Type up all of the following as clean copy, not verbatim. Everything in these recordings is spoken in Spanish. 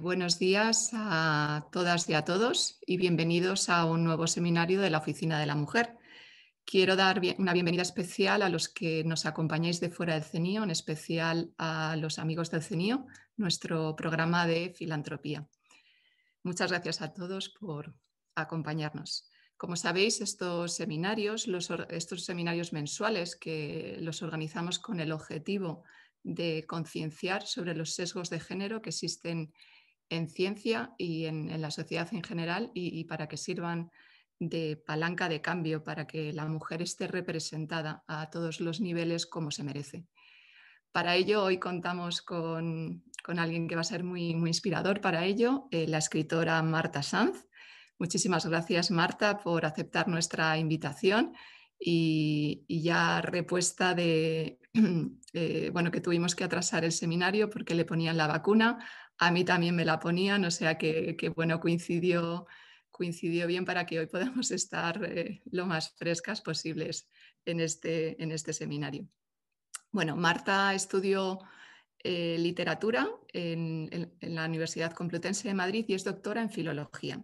Buenos días a todas y a todos y bienvenidos a un nuevo seminario de la Oficina de la Mujer. Quiero dar una bienvenida especial a los que nos acompañáis de fuera del CENIO, en especial a los amigos del CENIO, nuestro programa de filantropía. Muchas gracias a todos por acompañarnos. Como sabéis, estos seminarios mensuales que los organizamos con el objetivo de concienciar sobre los sesgos de género que existen en ciencia y en la sociedad en general y para que sirvan de palanca de cambio para que la mujer esté representada a todos los niveles como se merece. Para ello, hoy contamos con alguien que va a ser muy inspirador para ello, la escritora Marta Sanz. Muchísimas gracias, Marta, por aceptar nuestra invitación y ya repuesta de que tuvimos que atrasar el seminario porque le ponían la vacuna. A mí también me la ponían, o sea que coincidió bien para que hoy podamos estar lo más frescas posibles en este seminario. Bueno, Marta estudió literatura en la Universidad Complutense de Madrid y es doctora en filología.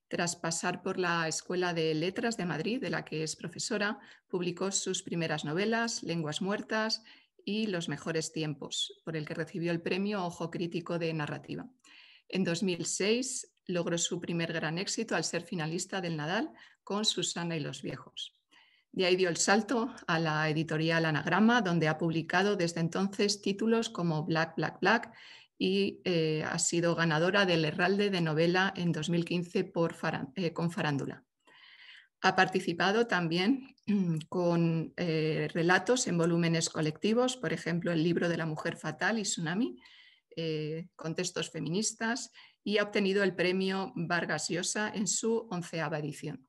Tras pasar por la Escuela de Letras de Madrid, de la que es profesora, publicó sus primeras novelas, Lenguas Muertas y Los Mejores Tiempos, por el que recibió el premio Ojo Crítico de Narrativa. En 2006 logró su primer gran éxito al ser finalista del Nadal con Susana y los viejos. De ahí dio el salto a la editorial Anagrama, donde ha publicado desde entonces títulos como Black, Black, Black y ha sido ganadora del Herralde de novela en 2015 con Farándula. Ha participado también con relatos en volúmenes colectivos, por ejemplo, el libro de la mujer fatal y Tsunami, con textos feministas, y ha obtenido el premio Vargas Llosa en su 11ª edición.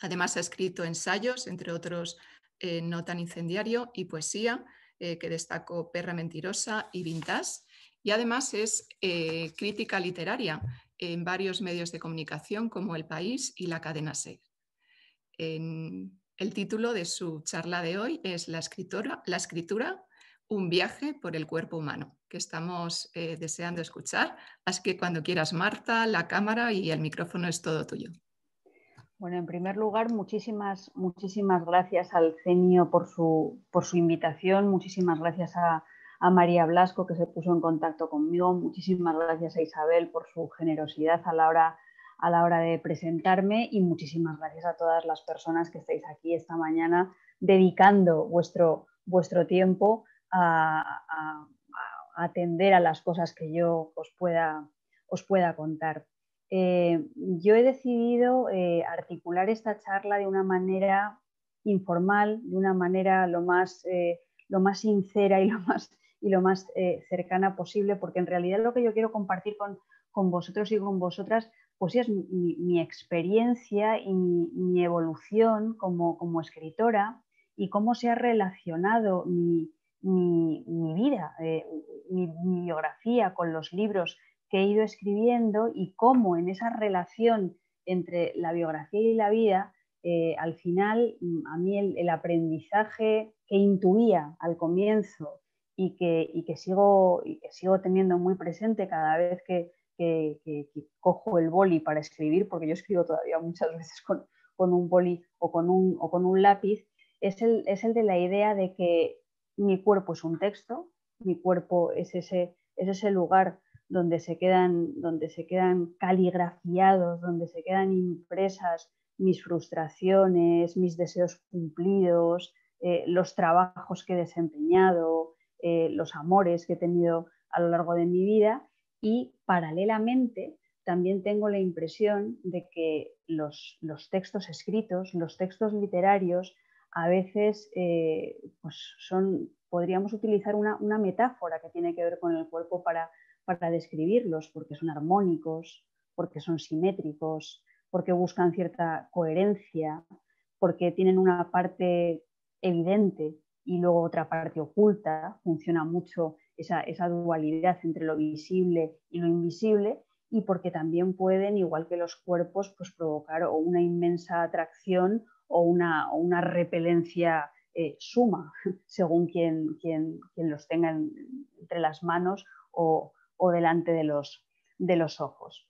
Además, ha escrito ensayos, entre otros No tan incendiario y poesía, que destacó Perra mentirosa y Vintage. Y además es crítica literaria en varios medios de comunicación como El País y la cadena SER. El título de su charla de hoy es La escritura, un viaje por el cuerpo humano, que estamos deseando escuchar. Así que cuando quieras, Marta, la cámara y el micrófono es todo tuyo. Bueno, en primer lugar, muchísimas gracias al CENIO por su invitación, muchísimas gracias a María Blasco, que se puso en contacto conmigo, muchísimas gracias a Isabel por su generosidad a la hora de presentarme y muchísimas gracias a todas las personas que estáis aquí esta mañana dedicando vuestro tiempo a atender a las cosas que yo os pueda contar. Yo he decidido articular esta charla de una manera informal, de una manera lo más sincera y lo más cercana posible, porque en realidad lo que yo quiero compartir con vosotros y con vosotras pues es mi experiencia y mi evolución como escritora y cómo se ha relacionado mi vida, mi biografía con los libros que he ido escribiendo y cómo en esa relación entre la biografía y la vida, al final a mí el aprendizaje que intuía al comienzo y que sigo teniendo muy presente cada vez que cojo el boli para escribir, porque yo escribo todavía muchas veces con un boli o con un lápiz, es el de la idea de que mi cuerpo es un texto, mi cuerpo es ese lugar donde se quedan caligrafiados, donde se quedan impresas mis frustraciones, mis deseos cumplidos, los trabajos que he desempeñado, los amores que he tenido a lo largo de mi vida, y paralelamente también tengo la impresión de que los textos escritos, los textos literarios, a veces podríamos utilizar una metáfora que tiene que ver con el cuerpo para describirlos, porque son armónicos, porque son simétricos, porque buscan cierta coherencia, porque tienen una parte evidente y luego otra parte oculta. Funciona mucho esa dualidad entre lo visible y lo invisible, y porque también pueden, igual que los cuerpos, pues provocar o una inmensa atracción o una repelencia suma, según quien los tenga entre las manos o delante de los de los ojos.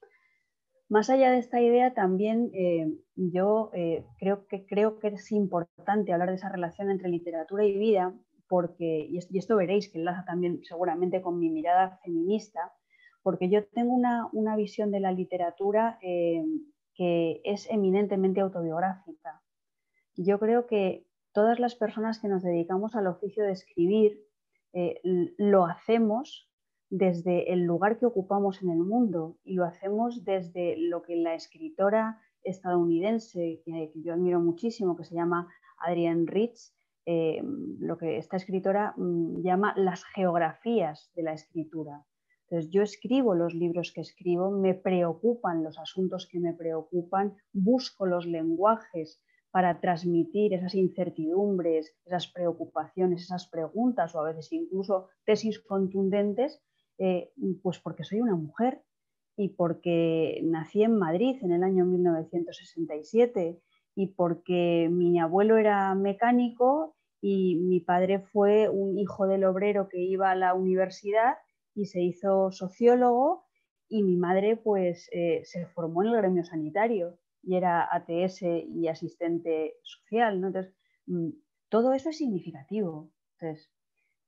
Más allá de esta idea, también yo creo que es importante hablar de esa relación entre literatura y vida, porque, y esto veréis que enlaza también seguramente con mi mirada feminista, porque yo tengo una visión de la literatura que es eminentemente autobiográfica. Yo creo que todas las personas que nos dedicamos al oficio de escribir lo hacemos desde el lugar que ocupamos en el mundo y lo hacemos desde lo que la escritora estadounidense, que yo admiro muchísimo, que se llama Adrienne Rich, lo que esta escritora llama las geografías de la escritura. Entonces, yo escribo los libros que escribo, me preocupan los asuntos que me preocupan, busco los lenguajes para transmitir esas incertidumbres, esas preocupaciones, esas preguntas o a veces incluso tesis contundentes, pues porque soy una mujer y porque nací en Madrid en el año 1967 y porque mi abuelo era mecánico y mi padre fue un hijo del obrero que iba a la universidad y se hizo sociólogo y mi madre pues se formó en el gremio sanitario y era ATS y asistente social, ¿no? Entonces, todo eso es significativo. Entonces,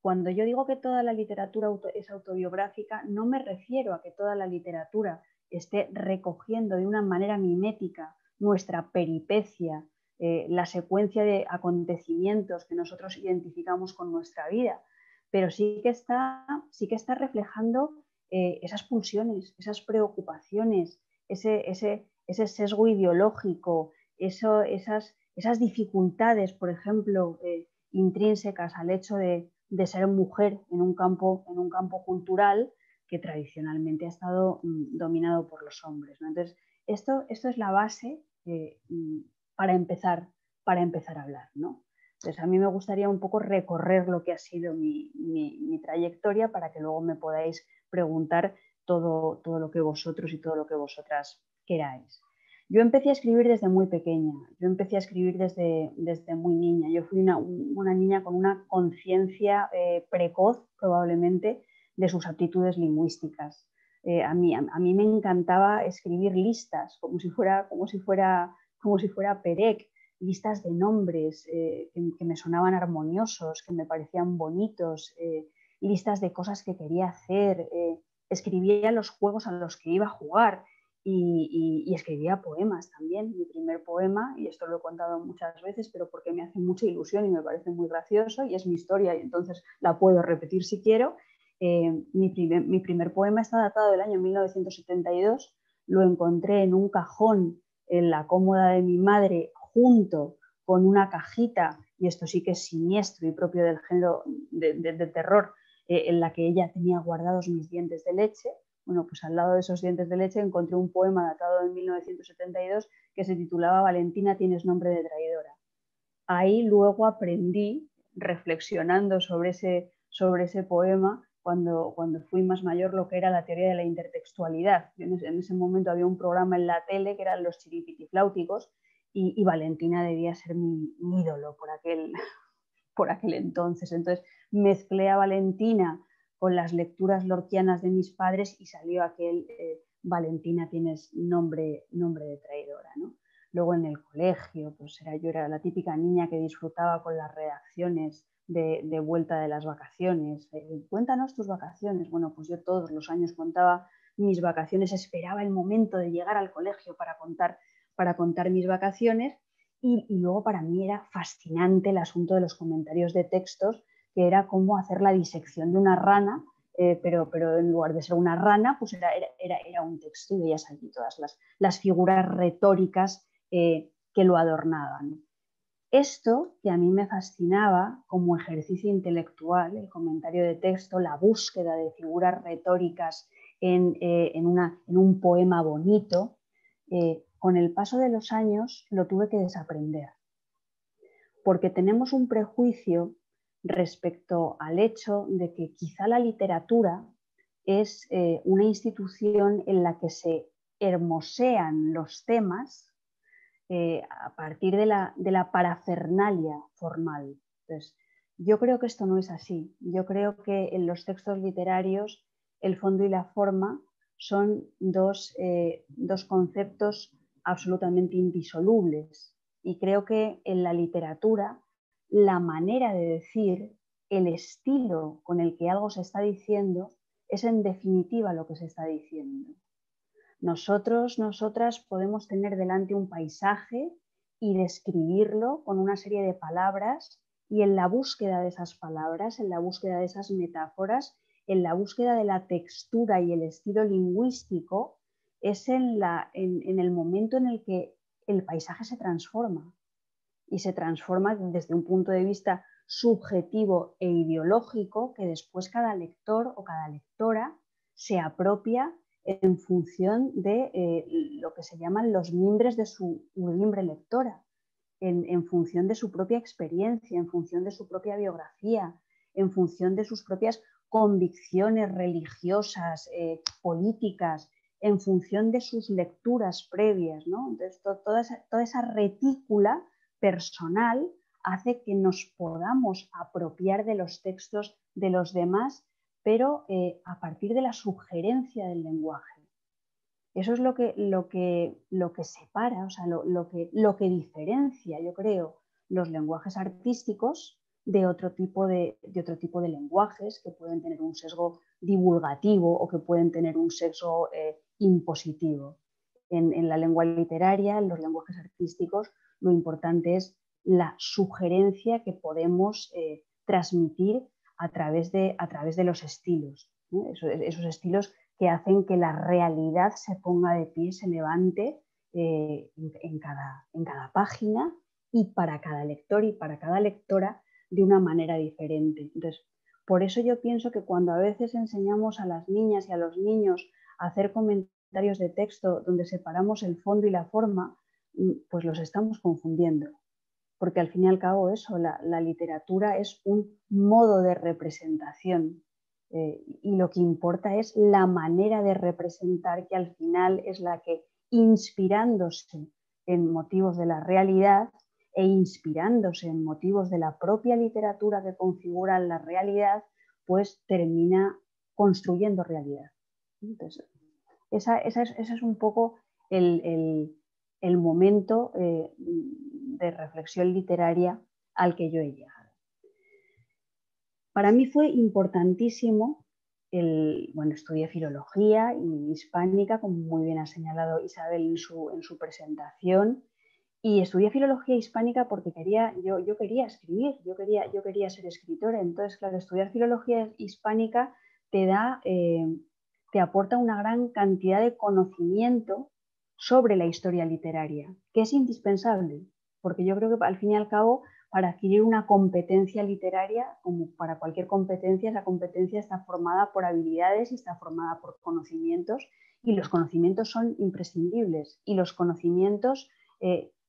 cuando yo digo que toda la literatura es autobiográfica, no me refiero a que toda la literatura esté recogiendo de una manera mimética nuestra peripecia, la secuencia de acontecimientos que nosotros identificamos con nuestra vida, pero sí que está reflejando esas pulsiones, esas preocupaciones, ese sesgo ideológico, esas dificultades, por ejemplo, intrínsecas al hecho de ser mujer en un campo cultural que tradicionalmente ha estado dominado por los hombres, ¿no? Entonces, esto es la base para empezar a hablar, ¿no? Entonces, a mí me gustaría un poco recorrer lo que ha sido mi trayectoria para que luego me podáis preguntar todo lo que vosotros y todo lo que vosotras queráis. Yo empecé a escribir desde muy pequeña, yo empecé a escribir desde muy niña. Yo fui una niña con una conciencia precoz, probablemente, de sus aptitudes lingüísticas. A mí me encantaba escribir listas, como si fuera Perec, listas de nombres que me sonaban armoniosos, que me parecían bonitos, listas de cosas que quería hacer. Escribía los juegos a los que iba a jugar. Y escribía poemas también. Mi primer poema, y esto lo he contado muchas veces, pero porque me hace mucha ilusión y me parece muy gracioso, y es mi historia y entonces la puedo repetir si quiero. Mi primer poema está datado del año 1972, lo encontré en un cajón en la cómoda de mi madre junto con una cajita, y esto sí que es siniestro y propio del género de terror, en la que ella tenía guardados mis dientes de leche. Bueno, pues al lado de esos dientes de leche encontré un poema datado en 1972 que se titulaba Valentina, tienes nombre de traidora. Ahí luego aprendí, reflexionando sobre ese poema, cuando fui más mayor, lo que era la teoría de la intertextualidad. En ese momento había un programa en la tele que eran los chiripitifláuticos y Valentina debía ser mi ídolo por aquel entonces. Entonces mezclé a Valentina con las lecturas lorquianas de mis padres y salió aquel Valentina, tienes nombre de traidora, ¿no? Luego en el colegio, pues yo era la típica niña que disfrutaba con las redacciones de vuelta de las vacaciones. Cuéntanos tus vacaciones. Bueno, pues yo todos los años contaba mis vacaciones, esperaba el momento de llegar al colegio para contar mis vacaciones y luego para mí era fascinante el asunto de los comentarios de textos, que era cómo hacer la disección de una rana, pero en lugar de ser una rana, pues era un texto y veías allí todas las figuras retóricas que lo adornaban. Esto que a mí me fascinaba como ejercicio intelectual, el comentario de texto, la búsqueda de figuras retóricas en un poema bonito, con el paso de los años lo tuve que desaprender, porque tenemos un prejuicio respecto al hecho de que quizá la literatura es una institución en la que se hermosean los temas a partir de la parafernalia formal. Entonces, yo creo que esto no es así. Yo creo que en los textos literarios el fondo y la forma son dos conceptos absolutamente indisolubles. Y creo que en la literatura la manera de decir, el estilo con el que algo se está diciendo, es en definitiva lo que se está diciendo. Nosotros, nosotras podemos tener delante un paisaje y describirlo con una serie de palabras, y en la búsqueda de esas palabras, en la búsqueda de esas metáforas, en la búsqueda de la textura y el estilo lingüístico, es en el momento en el que el paisaje se transforma, y se transforma desde un punto de vista subjetivo e ideológico que después cada lector o cada lectora se apropia en función de lo que se llaman los mimbres de su urlimbre lectora, en función de su propia experiencia, en función de su propia biografía, en función de sus propias convicciones religiosas, políticas, en función de sus lecturas previas, ¿no? Entonces, toda esa retícula personal hace que nos podamos apropiar de los textos de los demás, pero a partir de la sugerencia del lenguaje. Eso es lo que separa, o sea, lo que diferencia, yo creo, los lenguajes artísticos de otro tipo de lenguajes que pueden tener un sesgo divulgativo o que pueden tener un sesgo impositivo. En la lengua literaria, en los lenguajes artísticos, lo importante es la sugerencia que podemos transmitir a través de los estilos, ¿no? Esos estilos que hacen que la realidad se ponga de pie, se levante en cada página, y para cada lector y para cada lectora de una manera diferente. Entonces, por eso yo pienso que cuando a veces enseñamos a las niñas y a los niños a hacer comentarios de texto donde separamos el fondo y la forma, pues los estamos confundiendo. Porque al fin y al cabo eso, la literatura es un modo de representación. Y lo que importa es la manera de representar, que al final es la que, inspirándose en motivos de la realidad e inspirándose en motivos de la propia literatura que configuran la realidad, pues termina construyendo realidad. Entonces, ese es un poco el momento de reflexión literaria al que yo he llegado. Para mí fue importantísimo estudié filología y hispánica, como muy bien ha señalado Isabel en su presentación, y estudié filología hispánica porque yo quería escribir, yo quería ser escritora. Entonces, claro, estudiar filología hispánica te aporta una gran cantidad de conocimiento sobre la historia literaria, que es indispensable, porque yo creo que al fin y al cabo, para adquirir una competencia literaria, como para cualquier competencia, esa competencia está formada por habilidades y está formada por conocimientos, y los conocimientos son imprescindibles, y los conocimientos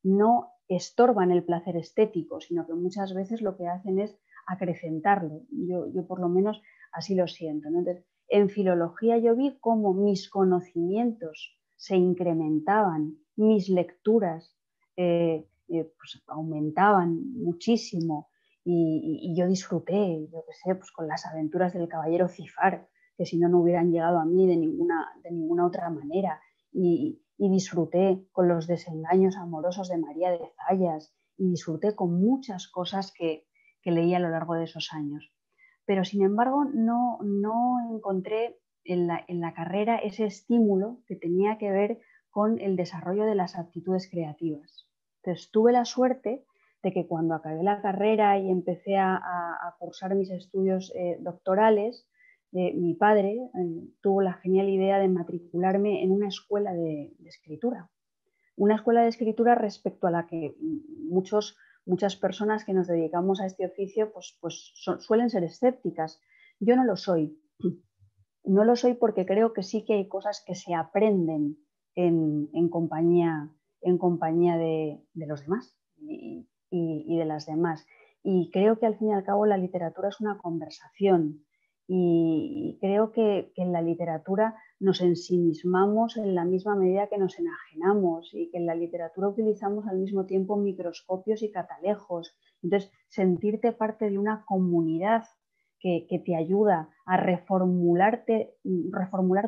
no estorban el placer estético, sino que muchas veces lo que hacen es acrecentarlo. Yo por lo menos así lo siento, ¿no? Entonces, en filología yo vi cómo mis conocimientos se incrementaban, mis lecturas pues aumentaban muchísimo, y yo disfruté, yo qué sé, pues con las aventuras del caballero Cifar, que si no, no hubieran llegado a mí de ninguna otra manera, y disfruté con los desengaños amorosos de María de Zayas, y disfruté con muchas cosas que leí a lo largo de esos años. Pero sin embargo no encontré en la carrera ese estímulo que tenía que ver con el desarrollo de las aptitudes creativas. Entonces tuve la suerte de que cuando acabé la carrera y empecé a cursar mis estudios doctorales, mi padre tuvo la genial idea de matricularme en una escuela de escritura. Una escuela de escritura respecto a la que muchas personas que nos dedicamos a este oficio suelen ser escépticas. Yo no lo soy. No lo soy porque creo que sí que hay cosas que se aprenden en compañía de los demás y de las demás. Y creo que al fin y al cabo la literatura es una conversación, y creo que en la literatura nos ensimismamos en la misma medida que nos enajenamos, y que en la literatura utilizamos al mismo tiempo microscopios y catalejos. Entonces, sentirte parte de una comunidad que te ayuda a reformular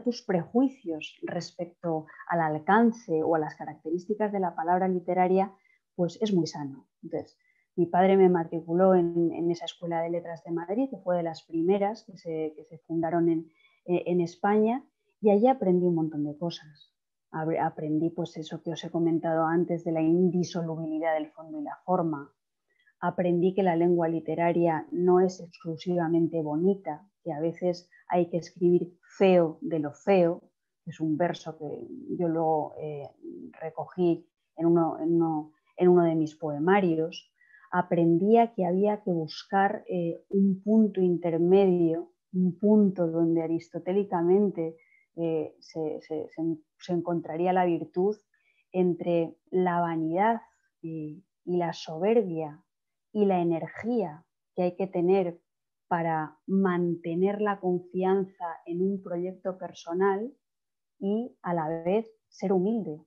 tus prejuicios respecto al alcance o a las características de la palabra literaria, pues es muy sano. Entonces, mi padre me matriculó en esa Escuela de Letras de Madrid, que fue de las primeras que se fundaron en España, y allí aprendí un montón de cosas. Aprendí pues eso que os he comentado antes de la indisolubilidad del fondo y la forma. Aprendí que la lengua literaria no es exclusivamente bonita, que a veces hay que escribir feo de lo feo, que es un verso que yo luego recogí en uno de mis poemarios. Aprendía que había que buscar un punto intermedio, un punto donde aristotélicamente se encontraría la virtud entre la vanidad y la soberbia y la energía que hay que tener para mantener la confianza en un proyecto personal y a la vez ser humilde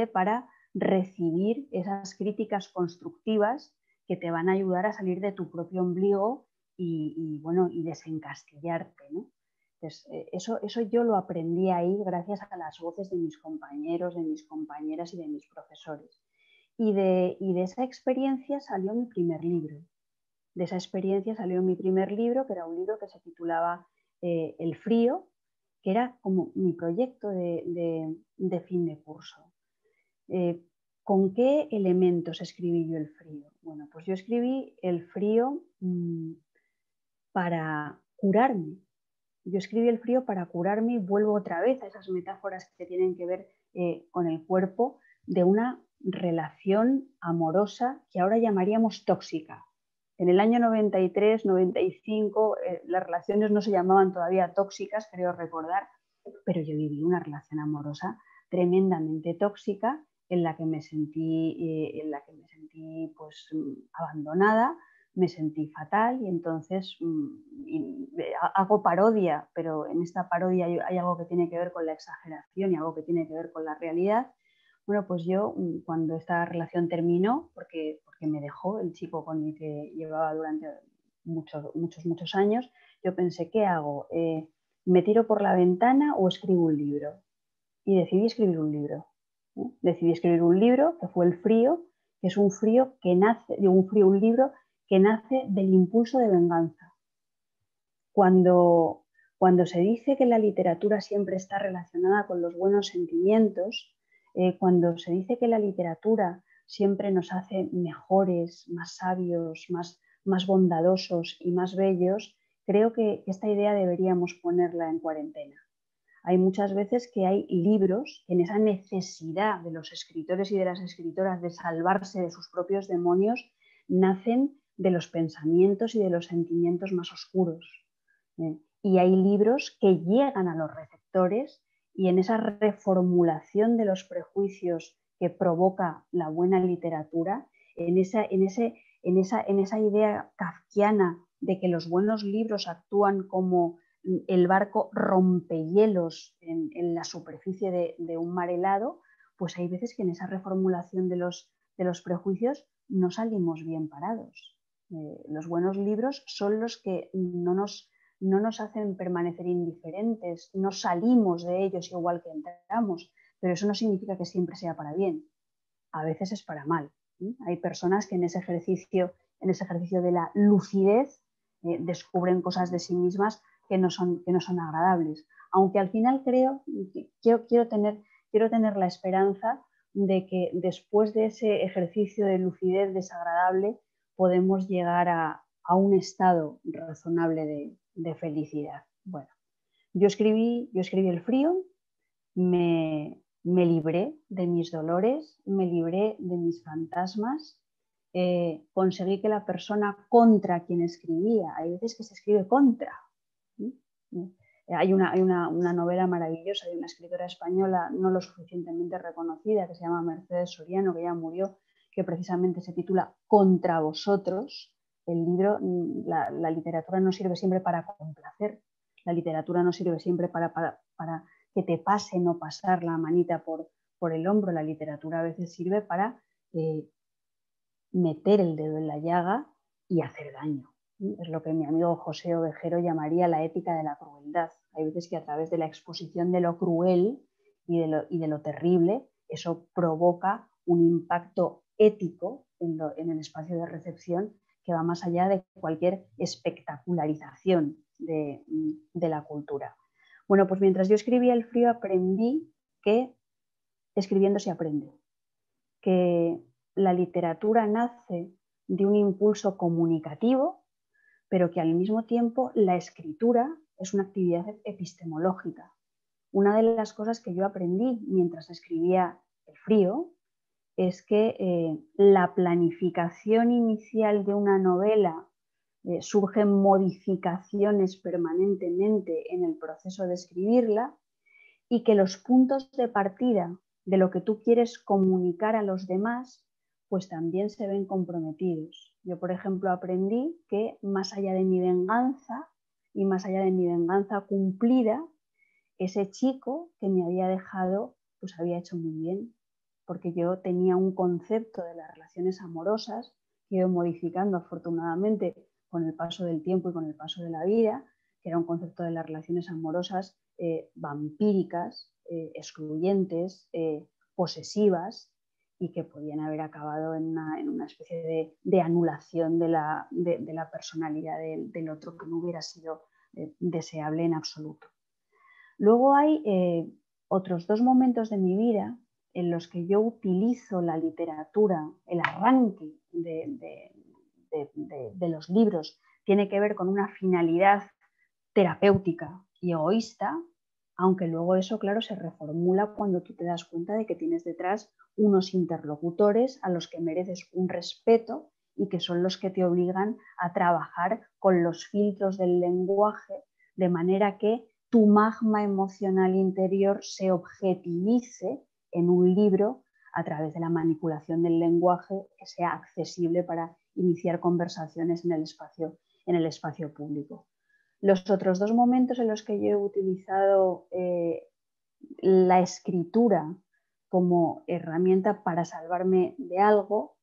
para recibir esas críticas constructivas que te van a ayudar a salir de tu propio ombligo y desencastillarte, ¿no? Entonces, eso yo lo aprendí ahí gracias a las voces de mis compañeros, de mis compañeras y de mis profesores. Y de esa experiencia salió mi primer libro. De esa experiencia salió mi primer libro, que era un libro que se titulaba El frío, que era como mi proyecto de fin de curso. ¿Con qué elementos escribí yo el frío? Bueno, pues yo escribí el frío para curarme. Yo escribí el frío para curarme y vuelvo otra vez a esas metáforas que tienen que ver con el cuerpo de una relación amorosa que ahora llamaríamos tóxica. En el año 93, 95, las relaciones no se llamaban todavía tóxicas, creo recordar, pero yo viví una relación amorosa tremendamente tóxica en la que me sentí pues, abandonada, me sentí fatal y entonces hago parodia, pero en esta parodia hay algo que tiene que ver con la exageración y algo que tiene que ver con la realidad. Bueno, pues yo cuando esta relación terminó, porque me dejó el chico con el que llevaba durante muchos años, yo pensé, ¿qué hago? ¿Me tiro por la ventana o escribo un libro? Y decidí escribir un libro. Decidí escribir un libro que fue El frío, que es un libro que nace del impulso de venganza. Cuando se dice que la literatura siempre está relacionada con los buenos sentimientos, cuando se dice que la literatura siempre nos hace mejores, más sabios, más bondadosos y más bellos, creo que esta idea deberíamos ponerla en cuarentena. Hay muchas veces que hay libros en esa necesidad de los escritores y de las escritoras de salvarse de sus propios demonios, nacen de los pensamientos y de los sentimientos más oscuros. Y hay libros que llegan a los receptores y en esa reformulación de los prejuicios que provoca la buena literatura, en esa idea kafkiana de que los buenos libros actúan como el barco rompehielos en la superficie de un mar helado, pues hay veces que en esa reformulación de los prejuicios no salimos bien parados. Los buenos libros son los que no nos hacen permanecer indiferentes, no salimos de ellos igual que entramos, pero eso no significa que siempre sea para bien, a veces es para mal. Hay personas que en ese ejercicio de la lucidez descubren cosas de sí mismas que no son agradables. Aunque al final quiero tener la esperanza de que después de ese ejercicio de lucidez desagradable podemos llegar a un estado razonable de felicidad. Bueno, yo escribí El frío, me libré de mis dolores, me libré de mis fantasmas, conseguí que la persona contra quien escribía, hay veces que se escribe contra. Hay una novela maravillosa de una escritora española no lo suficientemente reconocida que se llama Mercedes Soriano, que ya murió, que precisamente se titula Contra vosotros. El libro, la literatura no sirve siempre para complacer, la literatura no sirve siempre para que te pase no pasar la manita por el hombro, la literatura a veces sirve para meter el dedo en la llaga y hacer daño. Es lo que mi amigo José Ovejero llamaría la ética de la crueldad. Hay veces que a través de la exposición de lo cruel y de lo terrible, eso provoca un impacto ético en el espacio de recepción que va más allá de cualquier espectacularización de la cultura. Bueno, pues mientras yo escribía El frío aprendí que escribiendo se aprende, que la literatura nace de un impulso comunicativo, pero que al mismo tiempo la escritura es una actividad epistemológica. Una de las cosas que yo aprendí mientras escribía El frío es que la planificación inicial de una novela surgen modificaciones permanentemente en el proceso de escribirla y que los puntos de partida de lo que tú quieres comunicar a los demás pues también se ven comprometidos. Yo, por ejemplo, aprendí que más allá de mi venganza y más allá de mi venganza cumplida, ese chico que me había dejado pues había hecho muy bien, porque yo tenía un concepto de las relaciones amorosas que he ido modificando afortunadamente con el paso del tiempo y con el paso de la vida, que era un concepto de las relaciones amorosas vampíricas, excluyentes, posesivas, y que podían haber acabado en una especie de anulación de la personalidad del otro, que no hubiera sido deseable en absoluto. Luego hay otros dos momentos de mi vida en los que yo utilizo la literatura, el arranque de los libros tiene que ver con una finalidad terapéutica y egoísta, aunque luego eso, claro, se reformula cuando tú te das cuenta de que tienes detrás unos interlocutores a los que mereces un respeto y que son los que te obligan a trabajar con los filtros del lenguaje de manera que tu magma emocional interior se objetivice en un libro a través de la manipulación del lenguaje que sea accesible para iniciar conversaciones en el espacio público. Los otros dos momentos en los que yo he utilizado la escritura como herramienta para salvarme de algo,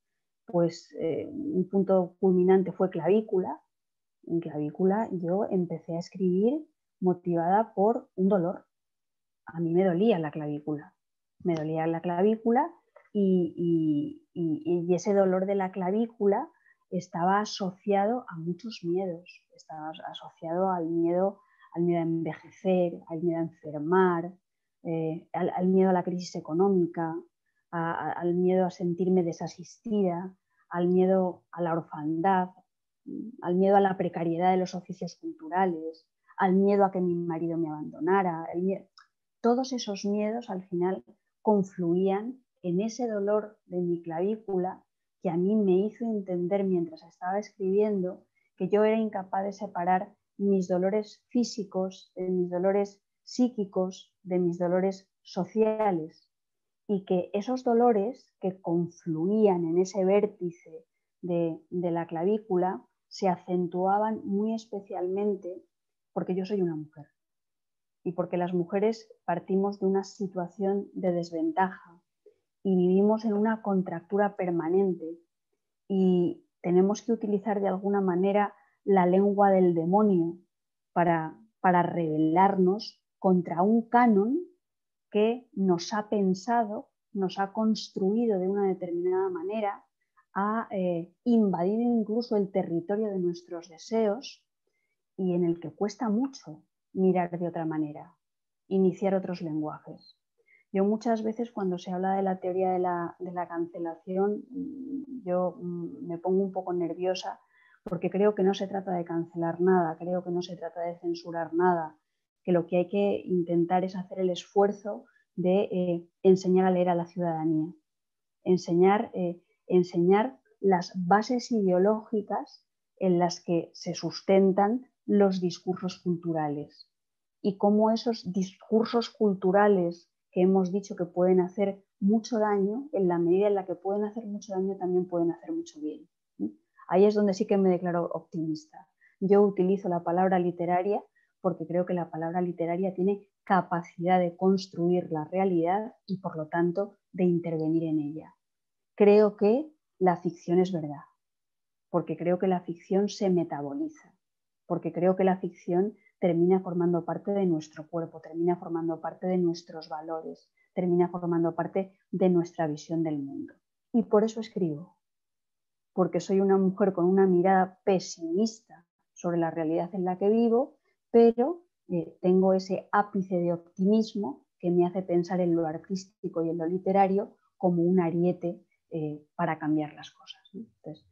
pues un punto culminante fue Clavícula. En Clavícula yo empecé a escribir motivada por un dolor. A mí me dolía la clavícula. Me dolía la clavícula y ese dolor de la clavícula estaba asociado a muchos miedos. Estaba asociado al miedo a envejecer, al miedo a enfermar, al miedo a la crisis económica, al miedo a sentirme desasistida, al miedo a la orfandad, al miedo a la precariedad de los oficios culturales, al miedo a que mi marido me abandonara. Todos esos miedos al final confluían en ese dolor de mi clavícula que a mí me hizo entender mientras estaba escribiendo que yo era incapaz de separar mis dolores físicos de mis dolores psíquicos, de mis dolores sociales, y que esos dolores que confluían en ese vértice de la clavícula se acentuaban muy especialmente porque yo soy una mujer y porque las mujeres partimos de una situación de desventaja y vivimos en una contractura permanente y tenemos que utilizar de alguna manera la lengua del demonio para rebelarnos contra un canon que nos ha pensado, nos ha construido de una determinada manera, ha invadido incluso el territorio de nuestros deseos y en el que cuesta mucho mirar de otra manera, iniciar otros lenguajes. Yo muchas veces cuando se habla de la teoría de la cancelación, yo me pongo un poco nerviosa porque creo que no se trata de cancelar nada, creo que no se trata de censurar nada, que lo que hay que intentar es hacer el esfuerzo de enseñar a leer a la ciudadanía, enseñar las bases ideológicas en las que se sustentan los discursos culturales y cómo esos discursos culturales que hemos dicho que pueden hacer mucho daño, en la medida en la que pueden hacer mucho daño también pueden hacer mucho bien. Ahí es donde sí que me declaro optimista. Yo utilizo la palabra literaria porque creo que la palabra literaria tiene capacidad de construir la realidad y por lo tanto de intervenir en ella. Creo que la ficción es verdad, porque creo que la ficción se metaboliza, porque creo que la ficción termina formando parte de nuestro cuerpo, termina formando parte de nuestros valores, termina formando parte de nuestra visión del mundo. Y por eso escribo, porque soy una mujer con una mirada pesimista sobre la realidad en la que vivo, pero tengo ese ápice de optimismo que me hace pensar en lo artístico y en lo literario como un ariete para cambiar las cosas, ¿no? Entonces,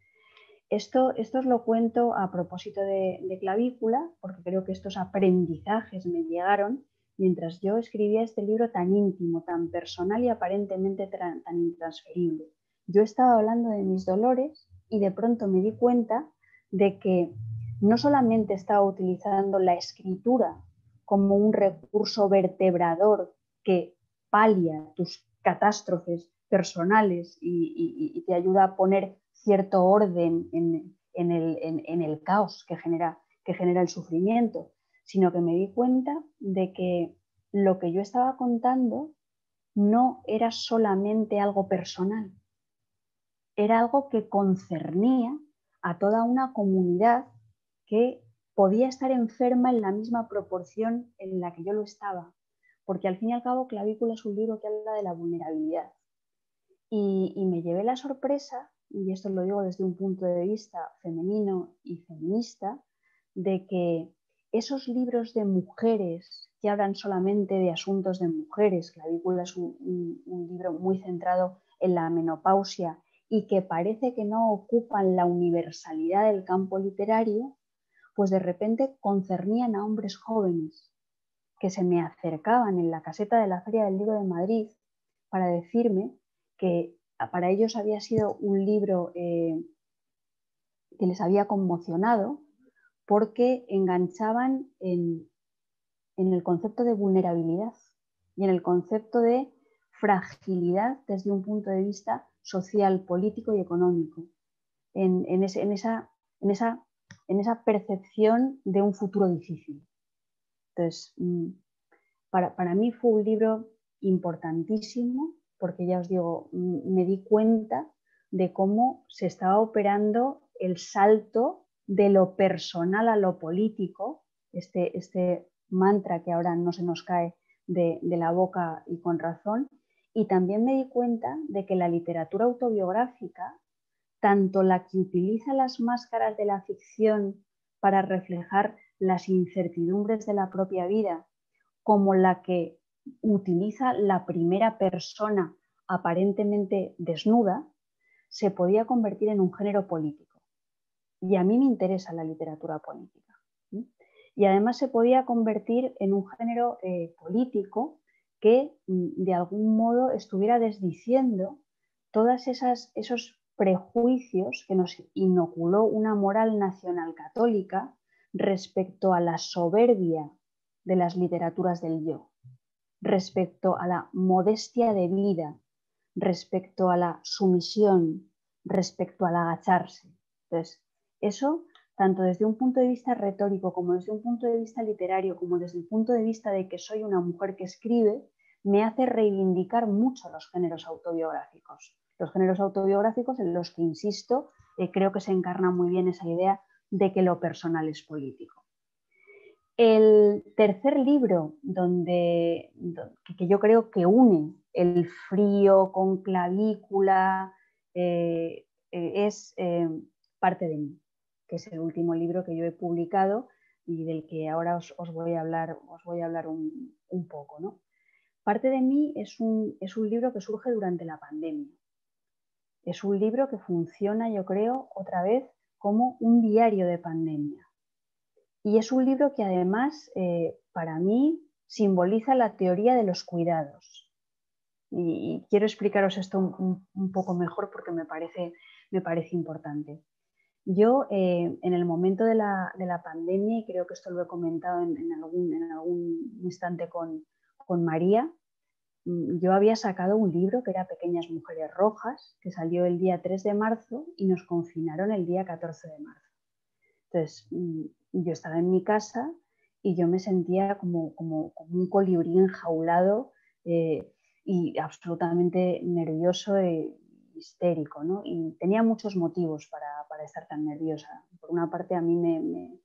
esto os lo cuento a propósito de Clavícula, porque creo que estos aprendizajes me llegaron mientras yo escribía este libro tan íntimo, tan personal y aparentemente tan intransferible. Yo estaba hablando de mis dolores y de pronto me di cuenta de que no solamente estaba utilizando la escritura como un recurso vertebrador que palia tus catástrofes personales y te ayuda a poner cierto orden en el caos que genera el sufrimiento, sino que me di cuenta de que lo que yo estaba contando no era solamente algo personal, era algo que concernía a toda una comunidad que podía estar enferma en la misma proporción en la que yo lo estaba, porque al fin y al cabo Clavícula es un libro que habla de la vulnerabilidad. Y me llevé la sorpresa, y esto lo digo desde un punto de vista femenino y feminista, de que esos libros de mujeres que hablan solamente de asuntos de mujeres, Clavícula es un libro muy centrado en la menopausia y que parece que no ocupan la universalidad del campo literario, pues de repente concernían a hombres jóvenes que se me acercaban en la caseta de la Feria del Libro de Madrid para decirme que para ellos había sido un libro que les había conmocionado porque enganchaban en el concepto de vulnerabilidad y en el concepto de fragilidad desde un punto de vista social, político y económico, en esa percepción de un futuro difícil. Entonces, para mí fue un libro importantísimo porque ya os digo, me di cuenta de cómo se estaba operando el salto de lo personal a lo político, este mantra que ahora no se nos cae de la boca y con razón, y también me di cuenta de que la literatura autobiográfica, tanto la que utiliza las máscaras de la ficción para reflejar las incertidumbres de la propia vida, como la que utiliza la primera persona aparentemente desnuda, se podía convertir en un género político. Y a mí me interesa la literatura política. Y además se podía convertir en un género político que de algún modo estuviera desdiciendo todos esos prejuicios que nos inoculó una moral nacional católica respecto a la soberbia de las literaturas del yo, respecto a la modestia de vida, respecto a la sumisión, respecto al agacharse. Entonces, eso, tanto desde un punto de vista retórico como desde un punto de vista literario, como desde el punto de vista de que soy una mujer que escribe, me hace reivindicar mucho los géneros autobiográficos. Los géneros autobiográficos en los que, insisto, creo que se encarna muy bien esa idea de que lo personal es político. El tercer libro que yo creo que une el frío con Clavícula es Parte de mí, que es el último libro que yo he publicado y del que ahora os voy a hablar un poco, ¿no? Parte de mí es un libro que surge durante la pandemia. Es un libro que funciona, yo creo, otra vez como un diario de pandemia. Y es un libro que además, para mí, simboliza la teoría de los cuidados. Y quiero explicaros esto un poco mejor porque me parece importante. Yo, en el momento de la pandemia, y creo que esto lo he comentado en algún instante con María, yo había sacado un libro que era Pequeñas Mujeres Rojas, que salió el día 3 de marzo y nos confinaron el día 14 de marzo. Entonces, yo estaba en mi casa y yo me sentía como un colibrí enjaulado y absolutamente nervioso y histérico, ¿no? Y tenía muchos motivos para estar tan nerviosa. Por una parte, a mí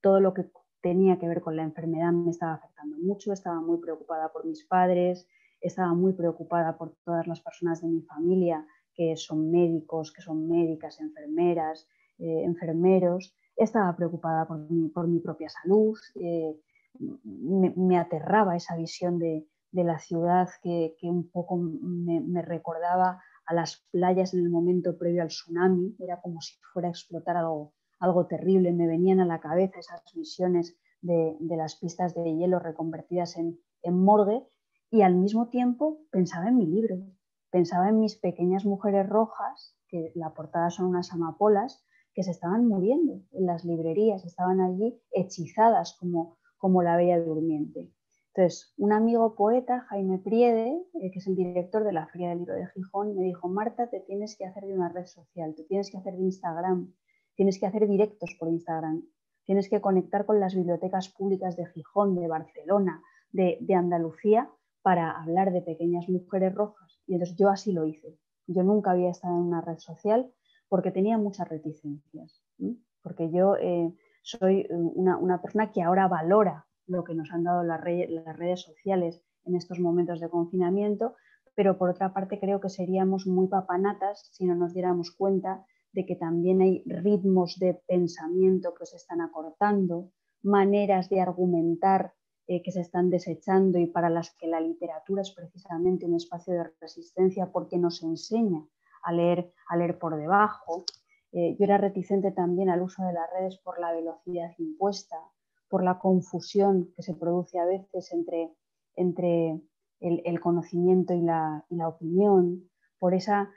todo lo que tenía que ver con la enfermedad me estaba afectando mucho, estaba muy preocupada por mis padres, estaba muy preocupada por todas las personas de mi familia que son médicos, que son médicas, enfermeras, enfermeros, estaba preocupada por mi propia salud, me aterraba esa visión de la ciudad que un poco me recordaba a las playas en el momento previo al tsunami, era como si fuera a explotar algo terrible, me venían a la cabeza esas visiones de las pistas de hielo reconvertidas en morgue, y al mismo tiempo pensaba en mi libro, pensaba en mis pequeñas mujeres rojas, que la portada son unas amapolas, que se estaban muriendo en las librerías, estaban allí hechizadas como la Bella Durmiente. Entonces, un amigo poeta, Jaime Priede, que es el director de la Feria del Libro de Gijón, me dijo: Marta, te tienes que hacer de una red social, te tienes que hacer de Instagram, tienes que hacer directos por Instagram, tienes que conectar con las bibliotecas públicas de Gijón, de Barcelona, de Andalucía, para hablar de pequeñas mujeres rojas. Y entonces yo así lo hice. Yo nunca había estado en una red social porque tenía muchas reticencias, ¿sí? Porque yo soy una persona que ahora valora lo que nos han dado las redes sociales en estos momentos de confinamiento, pero por otra parte creo que seríamos muy papanatas si no nos diéramos cuenta de que también hay ritmos de pensamiento que se están acortando, maneras de argumentar que se están desechando y para las que la literatura es precisamente un espacio de resistencia porque nos enseña a leer por debajo. Yo era reticente también al uso de las redes por la velocidad impuesta, por la confusión que se produce a veces entre el conocimiento y la opinión, por esa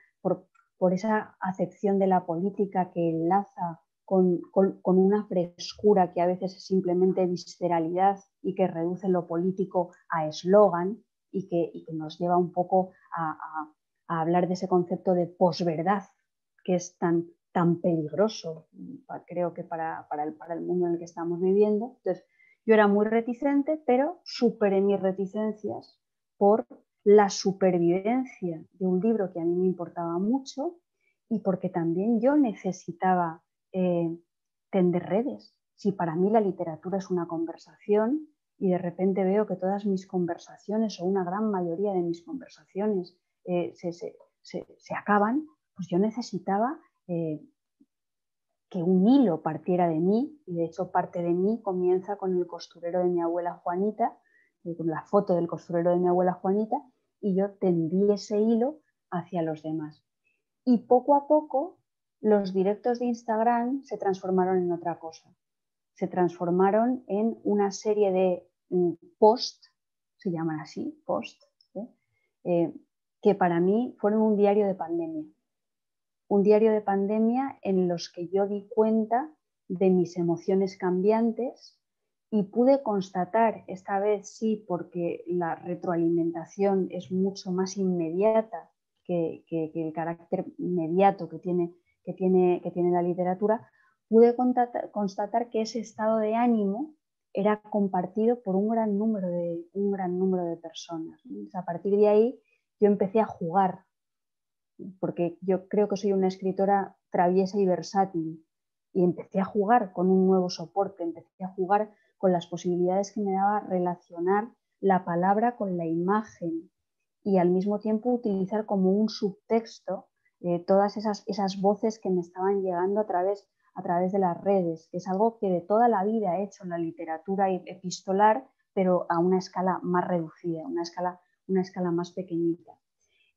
acepción de la política que enlaza con una frescura que a veces es simplemente visceralidad y que reduce lo político a eslogan y que nos lleva un poco a hablar de ese concepto de posverdad que es tan peligroso, creo que para el mundo en el que estamos viviendo. Entonces, yo era muy reticente, pero superé mis reticencias por la supervivencia de un libro que a mí me importaba mucho y porque también yo necesitaba tender redes. Si para mí la literatura es una conversación y de repente veo que todas mis conversaciones o una gran mayoría de mis conversaciones se acaban, pues yo necesitaba que un hilo partiera de mí, y de hecho parte de mí comienza con el costurero de mi abuela Juanita, con la foto del costurero de mi abuela Juanita, y yo tendí ese hilo hacia los demás. Y poco a poco los directos de Instagram se transformaron en otra cosa. Se transformaron en una serie de posts, se llaman así, posts, que para mí fueron un diario de pandemia. Un diario de pandemia en los que yo di cuenta de mis emociones cambiantes y pude constatar, esta vez sí, porque la retroalimentación es mucho más inmediata que el carácter inmediato que tiene la literatura, pude constatar que ese estado de ánimo era compartido por un gran número de personas. Entonces, a partir de ahí yo empecé a jugar, porque yo creo que soy una escritora traviesa y versátil, y empecé a jugar con un nuevo soporte, empecé a jugar con las posibilidades que me daba relacionar la palabra con la imagen y al mismo tiempo utilizar como un subtexto todas esas voces que me estaban llegando a través de las redes, que es algo que de toda la vida he hecho en la literatura epistolar, pero a una escala más reducida, una escala más pequeñita.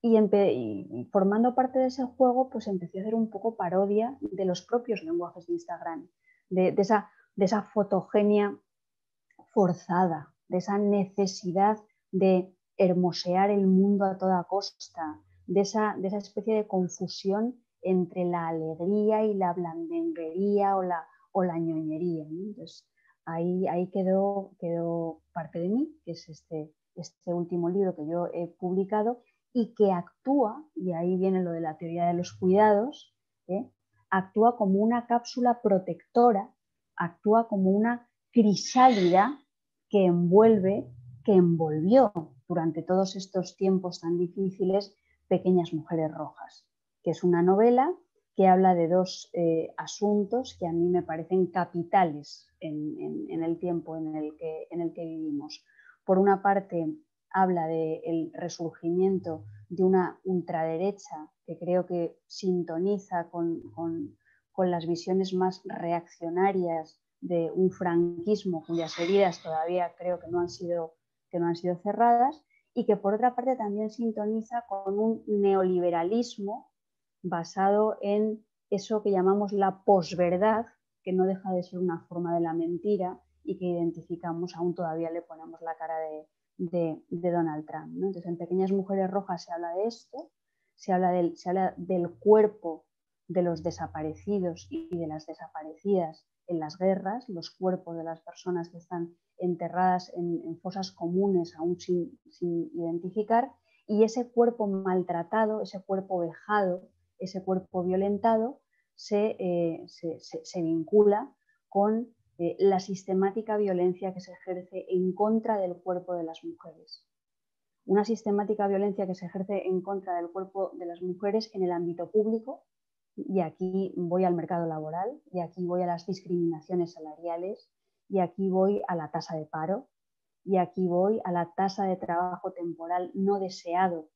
Y formando parte de ese juego, pues empecé a hacer un poco parodia de los propios lenguajes de Instagram, de esa fotogenia forzada, de esa necesidad de hermosear el mundo a toda costa, de esa especie de confusión entre la alegría y la blandenguería o la ñoñería, ¿no? Entonces, ahí quedó parte de mí, que es este último libro que yo he publicado y que actúa, y ahí viene lo de la teoría de los cuidados, actúa como una cápsula protectora, actúa como una crisálida que envolvió durante todos estos tiempos tan difíciles pequeñas mujeres rojas. que es una novela que habla de dos asuntos que a mí me parecen capitales en el tiempo en el que vivimos. Por una parte, habla del resurgimiento de una ultraderecha que creo que sintoniza con las visiones más reaccionarias de un franquismo cuyas heridas todavía creo que no han sido cerradas, y que por otra parte también sintoniza con un neoliberalismo basado en eso que llamamos la posverdad, que no deja de ser una forma de la mentira y que identificamos, aún todavía le ponemos la cara de Donald Trump, ¿no? Entonces, en Pequeñas Mujeres Rojas se habla de esto, se habla del cuerpo de los desaparecidos y de las desaparecidas en las guerras, los cuerpos de las personas que están enterradas en fosas comunes aún sin identificar, y ese cuerpo maltratado, ese cuerpo vejado, ese cuerpo violentado se vincula con la sistemática violencia que se ejerce en contra del cuerpo de las mujeres. Una sistemática violencia que se ejerce en contra del cuerpo de las mujeres en el ámbito público, y aquí voy al mercado laboral, y aquí voy a las discriminaciones salariales, y aquí voy a la tasa de paro, y aquí voy a la tasa de trabajo temporal no deseado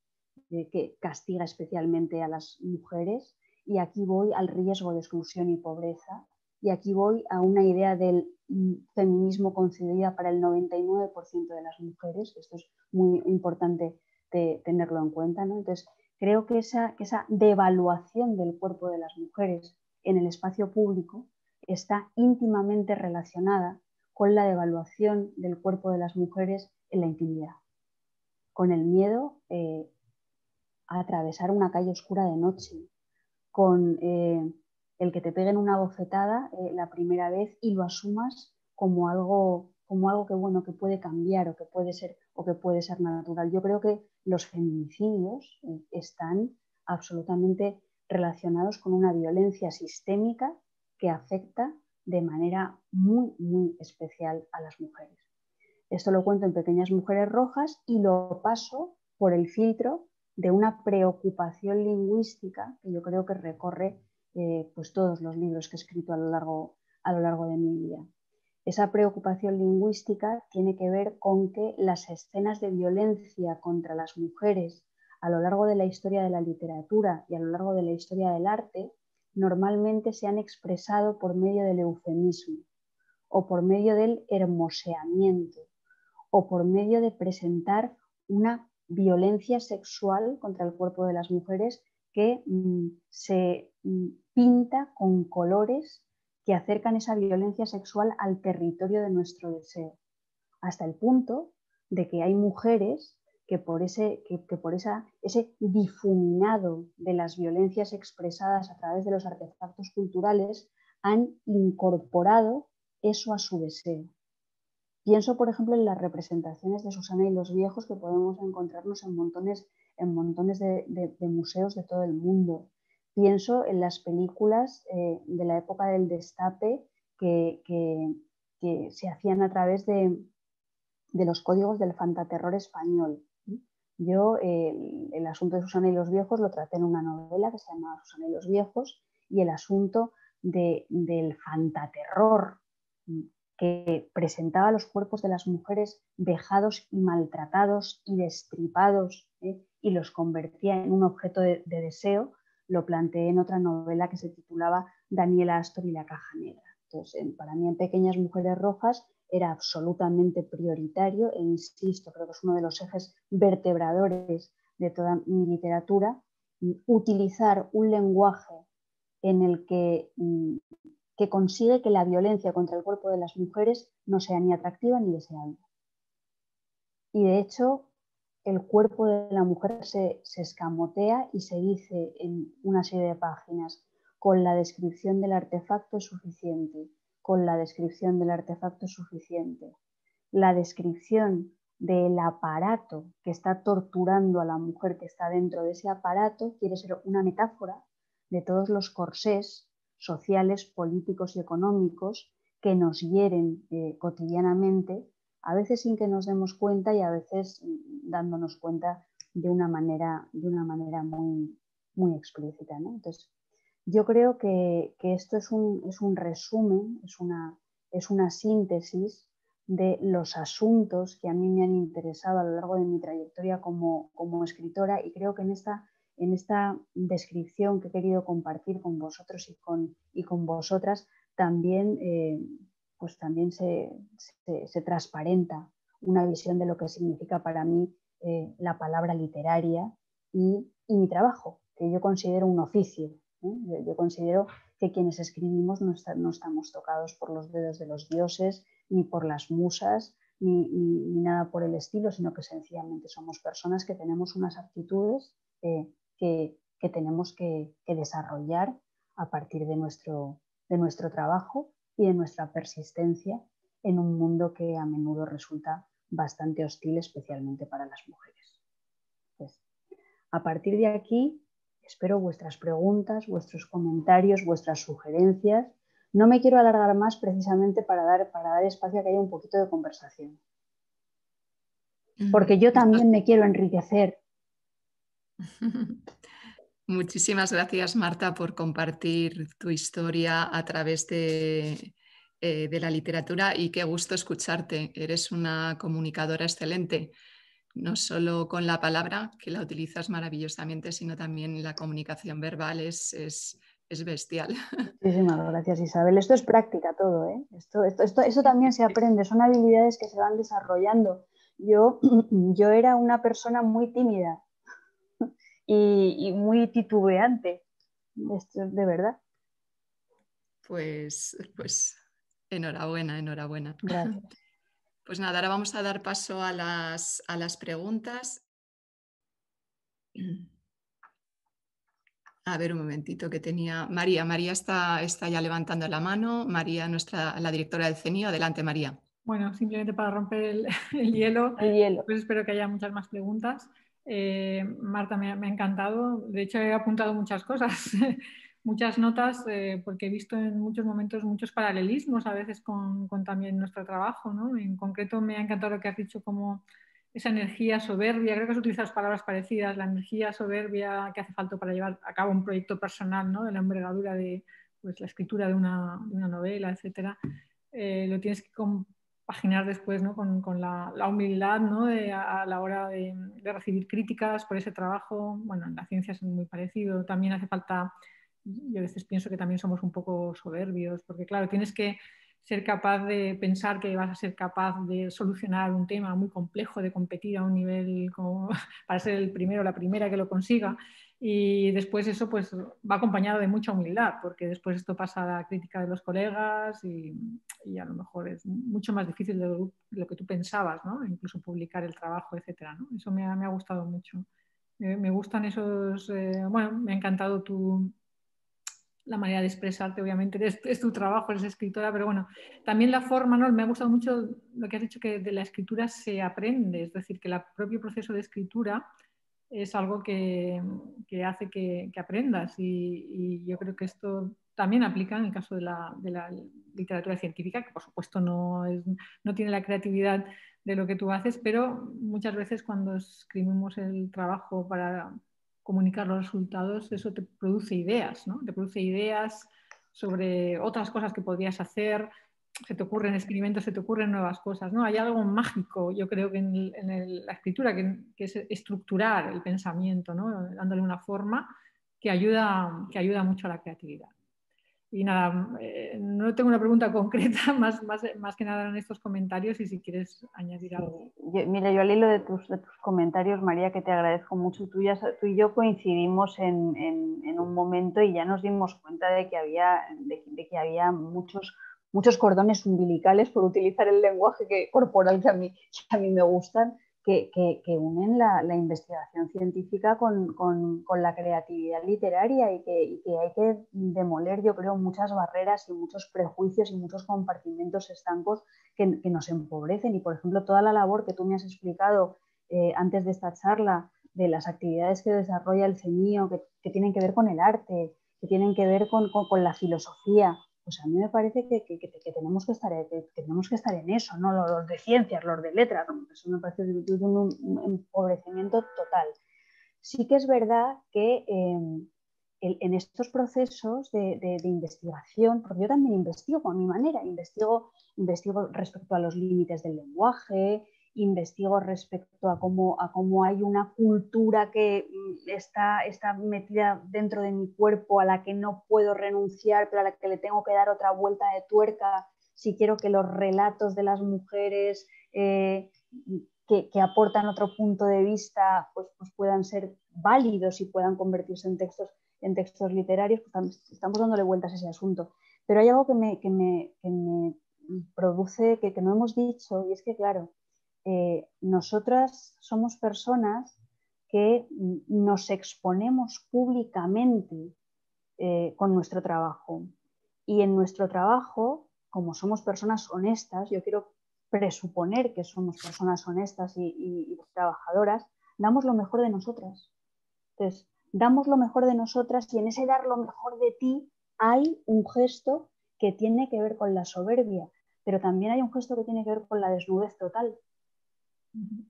que castiga especialmente a las mujeres, y aquí voy al riesgo de exclusión y pobreza, y aquí voy a una idea del feminismo concebida para el 99% de las mujeres. Esto es muy importante tenerlo en cuenta, ¿no? Entonces, creo que esa devaluación del cuerpo de las mujeres en el espacio público está íntimamente relacionada con la devaluación del cuerpo de las mujeres en la intimidad, con el miedo a atravesar una calle oscura de noche, con el que te peguen una bofetada la primera vez y lo asumas como algo que, bueno, que puede cambiar o que puede ser natural. Yo creo que los feminicidios están absolutamente relacionados con una violencia sistémica que afecta de manera muy, muy especial a las mujeres. Esto lo cuento en Pequeñas Mujeres Rojas y lo paso por el filtro de una preocupación lingüística que yo creo que recorre pues todos los libros que he escrito a lo largo de mi vida. Esa preocupación lingüística tiene que ver con que las escenas de violencia contra las mujeres a lo largo de la historia de la literatura y a lo largo de la historia del arte normalmente se han expresado por medio del eufemismo o por medio del hermoseamiento o por medio de presentar una violencia sexual contra el cuerpo de las mujeres que se pinta con colores que acercan esa violencia sexual al territorio de nuestro deseo, hasta el punto de que hay mujeres que por ese difuminado de las violencias expresadas a través de los artefactos culturales han incorporado eso a su deseo. Pienso, por ejemplo, en las representaciones de Susana y los viejos que podemos encontrarnos en montones de museos de todo el mundo. Pienso en las películas de la época del Destape que se hacían a través de los códigos del fantaterror español. Yo el asunto de Susana y los viejos lo traté en una novela que se llama Susana y los viejos, y el asunto del fantaterror que presentaba los cuerpos de las mujeres vejados y maltratados y destripados y los convertía en un objeto de deseo, lo planteé en otra novela que se titulaba Daniela Astor y la caja negra. Entonces, para mí en Pequeñas Mujeres Rojas era absolutamente prioritario e insisto, creo que es uno de los ejes vertebradores de toda mi literatura, utilizar un lenguaje en el que consigue que la violencia contra el cuerpo de las mujeres no sea ni atractiva ni deseable. Y de hecho, el cuerpo de la mujer se escamotea y se dice en una serie de páginas: con la descripción del artefacto es suficiente, con la descripción del artefacto es suficiente. La descripción del aparato que está torturando a la mujer que está dentro de ese aparato quiere ser una metáfora de todos los corsés sociales, políticos y económicos que nos hieren cotidianamente, a veces sin que nos demos cuenta y a veces dándonos cuenta de una manera muy, muy explícita, ¿no? Entonces, yo creo que esto es un resumen, es una síntesis de los asuntos que a mí me han interesado a lo largo de mi trayectoria como escritora, y creo que en esta descripción que he querido compartir con vosotros y con vosotras también, pues también se transparenta una visión de lo que significa para mí la palabra literaria y mi trabajo, que yo considero un oficio. Yo considero que quienes escribimos no estamos tocados por los dedos de los dioses, ni por las musas, ni nada por el estilo, sino que sencillamente somos personas que tenemos unas aptitudes que tenemos que desarrollar a partir de nuestro trabajo y de nuestra persistencia en un mundo que a menudo resulta bastante hostil, especialmente para las mujeres. Entonces, a partir de aquí, espero vuestras preguntas, vuestros comentarios, vuestras sugerencias. No me quiero alargar más precisamente para dar espacio a que haya un poquito de conversación. Porque yo también me quiero enriquecer. Muchísimas gracias, Marta, por compartir tu historia a través de la literatura, y qué gusto escucharte. Eres una comunicadora excelente, no solo con la palabra, que la utilizas maravillosamente, sino también la comunicación verbal es bestial. Muchísimas gracias, Isabel. Esto es práctica todo, ¿eh? Eso también se aprende, son habilidades que se van desarrollando. Yo era una persona muy tímida y muy titubeante, esto es de verdad. Pues enhorabuena, enhorabuena. Gracias. Pues nada, ahora vamos a dar paso a las preguntas. A ver, un momentito, que tenía María. María está ya levantando la mano. María, la directora del CENIO. Adelante, María. Bueno, simplemente para romper el hielo, pues espero que haya muchas más preguntas. Marta, me ha encantado. De hecho, he apuntado muchas cosas, muchas notas, porque he visto en muchos momentos muchos paralelismos a veces con también nuestro trabajo, ¿no? En concreto, me ha encantado lo que has dicho, como esa energía soberbia. Creo que has utilizado palabras parecidas, la energía soberbia que hace falta para llevar a cabo un proyecto personal, ¿no? De la envergadura de, pues, la escritura de una novela, etcétera. Lo tienes que compaginar después, ¿no? con la humildad, ¿no? A la hora de recibir críticas por ese trabajo. Bueno, en la ciencia es muy parecido. También hace falta, yo a veces pienso que también somos un poco soberbios, porque claro, tienes que ser capaz de pensar que vas a ser capaz de solucionar un tema muy complejo, de competir a un nivel como para ser el primero o la primera que lo consiga. Y después eso pues va acompañado de mucha humildad, porque después esto pasa a la crítica de los colegas y a lo mejor es mucho más difícil de lo que tú pensabas, ¿no? Incluso publicar el trabajo, etcétera, ¿no? Eso me ha gustado mucho. Me gustan esos... bueno, me ha encantado la manera de expresarte, obviamente es tu trabajo, eres escritora, pero bueno, también la forma, ¿no? Me ha gustado mucho lo que has dicho, que de la escritura se aprende, es decir, que el propio proceso de escritura es algo que hace que aprendas, y yo creo que esto también aplica en el caso de la literatura científica, que por supuesto no tiene la creatividad de lo que tú haces, pero muchas veces cuando escribimos el trabajo para comunicar los resultados, eso te produce ideas, ¿no? Te produce ideas sobre otras cosas que podrías hacer, se te ocurren experimentos, se te ocurren nuevas cosas, ¿no? Hay algo mágico, yo creo que en la escritura, que es estructurar el pensamiento, ¿no? Dándole una forma que ayuda mucho a la creatividad. Y nada, no tengo una pregunta concreta, más que nada en estos comentarios, y si quieres añadir algo. Mira, yo al hilo de tus comentarios, María, que te agradezco mucho, tú y yo coincidimos en un momento y ya nos dimos cuenta de que había muchos cordones umbilicales, por utilizar el lenguaje corporal que a mí me gustan, que unen la investigación científica con la creatividad literaria, y que hay que demoler, yo creo, muchas barreras y muchos prejuicios y muchos compartimentos estancos que nos empobrecen. Y, por ejemplo, toda la labor que tú me has explicado antes de esta charla, de las actividades que desarrolla el CENIO, que tienen que ver con el arte, que tienen que ver con la filosofía, pues a mí me parece que tenemos que estar en eso, ¿no? Los de ciencias, los de letras, ¿no? Eso me parece un empobrecimiento total. sí que es verdad que en estos procesos de investigación, porque yo también investigo a mi manera, investigo respecto a los límites del lenguaje, investigo respecto a cómo hay una cultura que está metida dentro de mi cuerpo, a la que no puedo renunciar, pero a la que le tengo que dar otra vuelta de tuerca si quiero que los relatos de las mujeres que aportan otro punto de vista pues puedan ser válidos y puedan convertirse en textos literarios. Pues estamos dándole vueltas a ese asunto. Pero hay algo que me produce, que no hemos dicho, y es que, claro, nosotras somos personas que nos exponemos públicamente con nuestro trabajo. Y en nuestro trabajo, como somos personas honestas, yo quiero presuponer que somos personas honestas y trabajadoras, damos lo mejor de nosotras. Entonces, damos lo mejor de nosotras y en ese dar lo mejor de ti hay un gesto que tiene que ver con la soberbia, pero también hay un gesto que tiene que ver con la desnudez total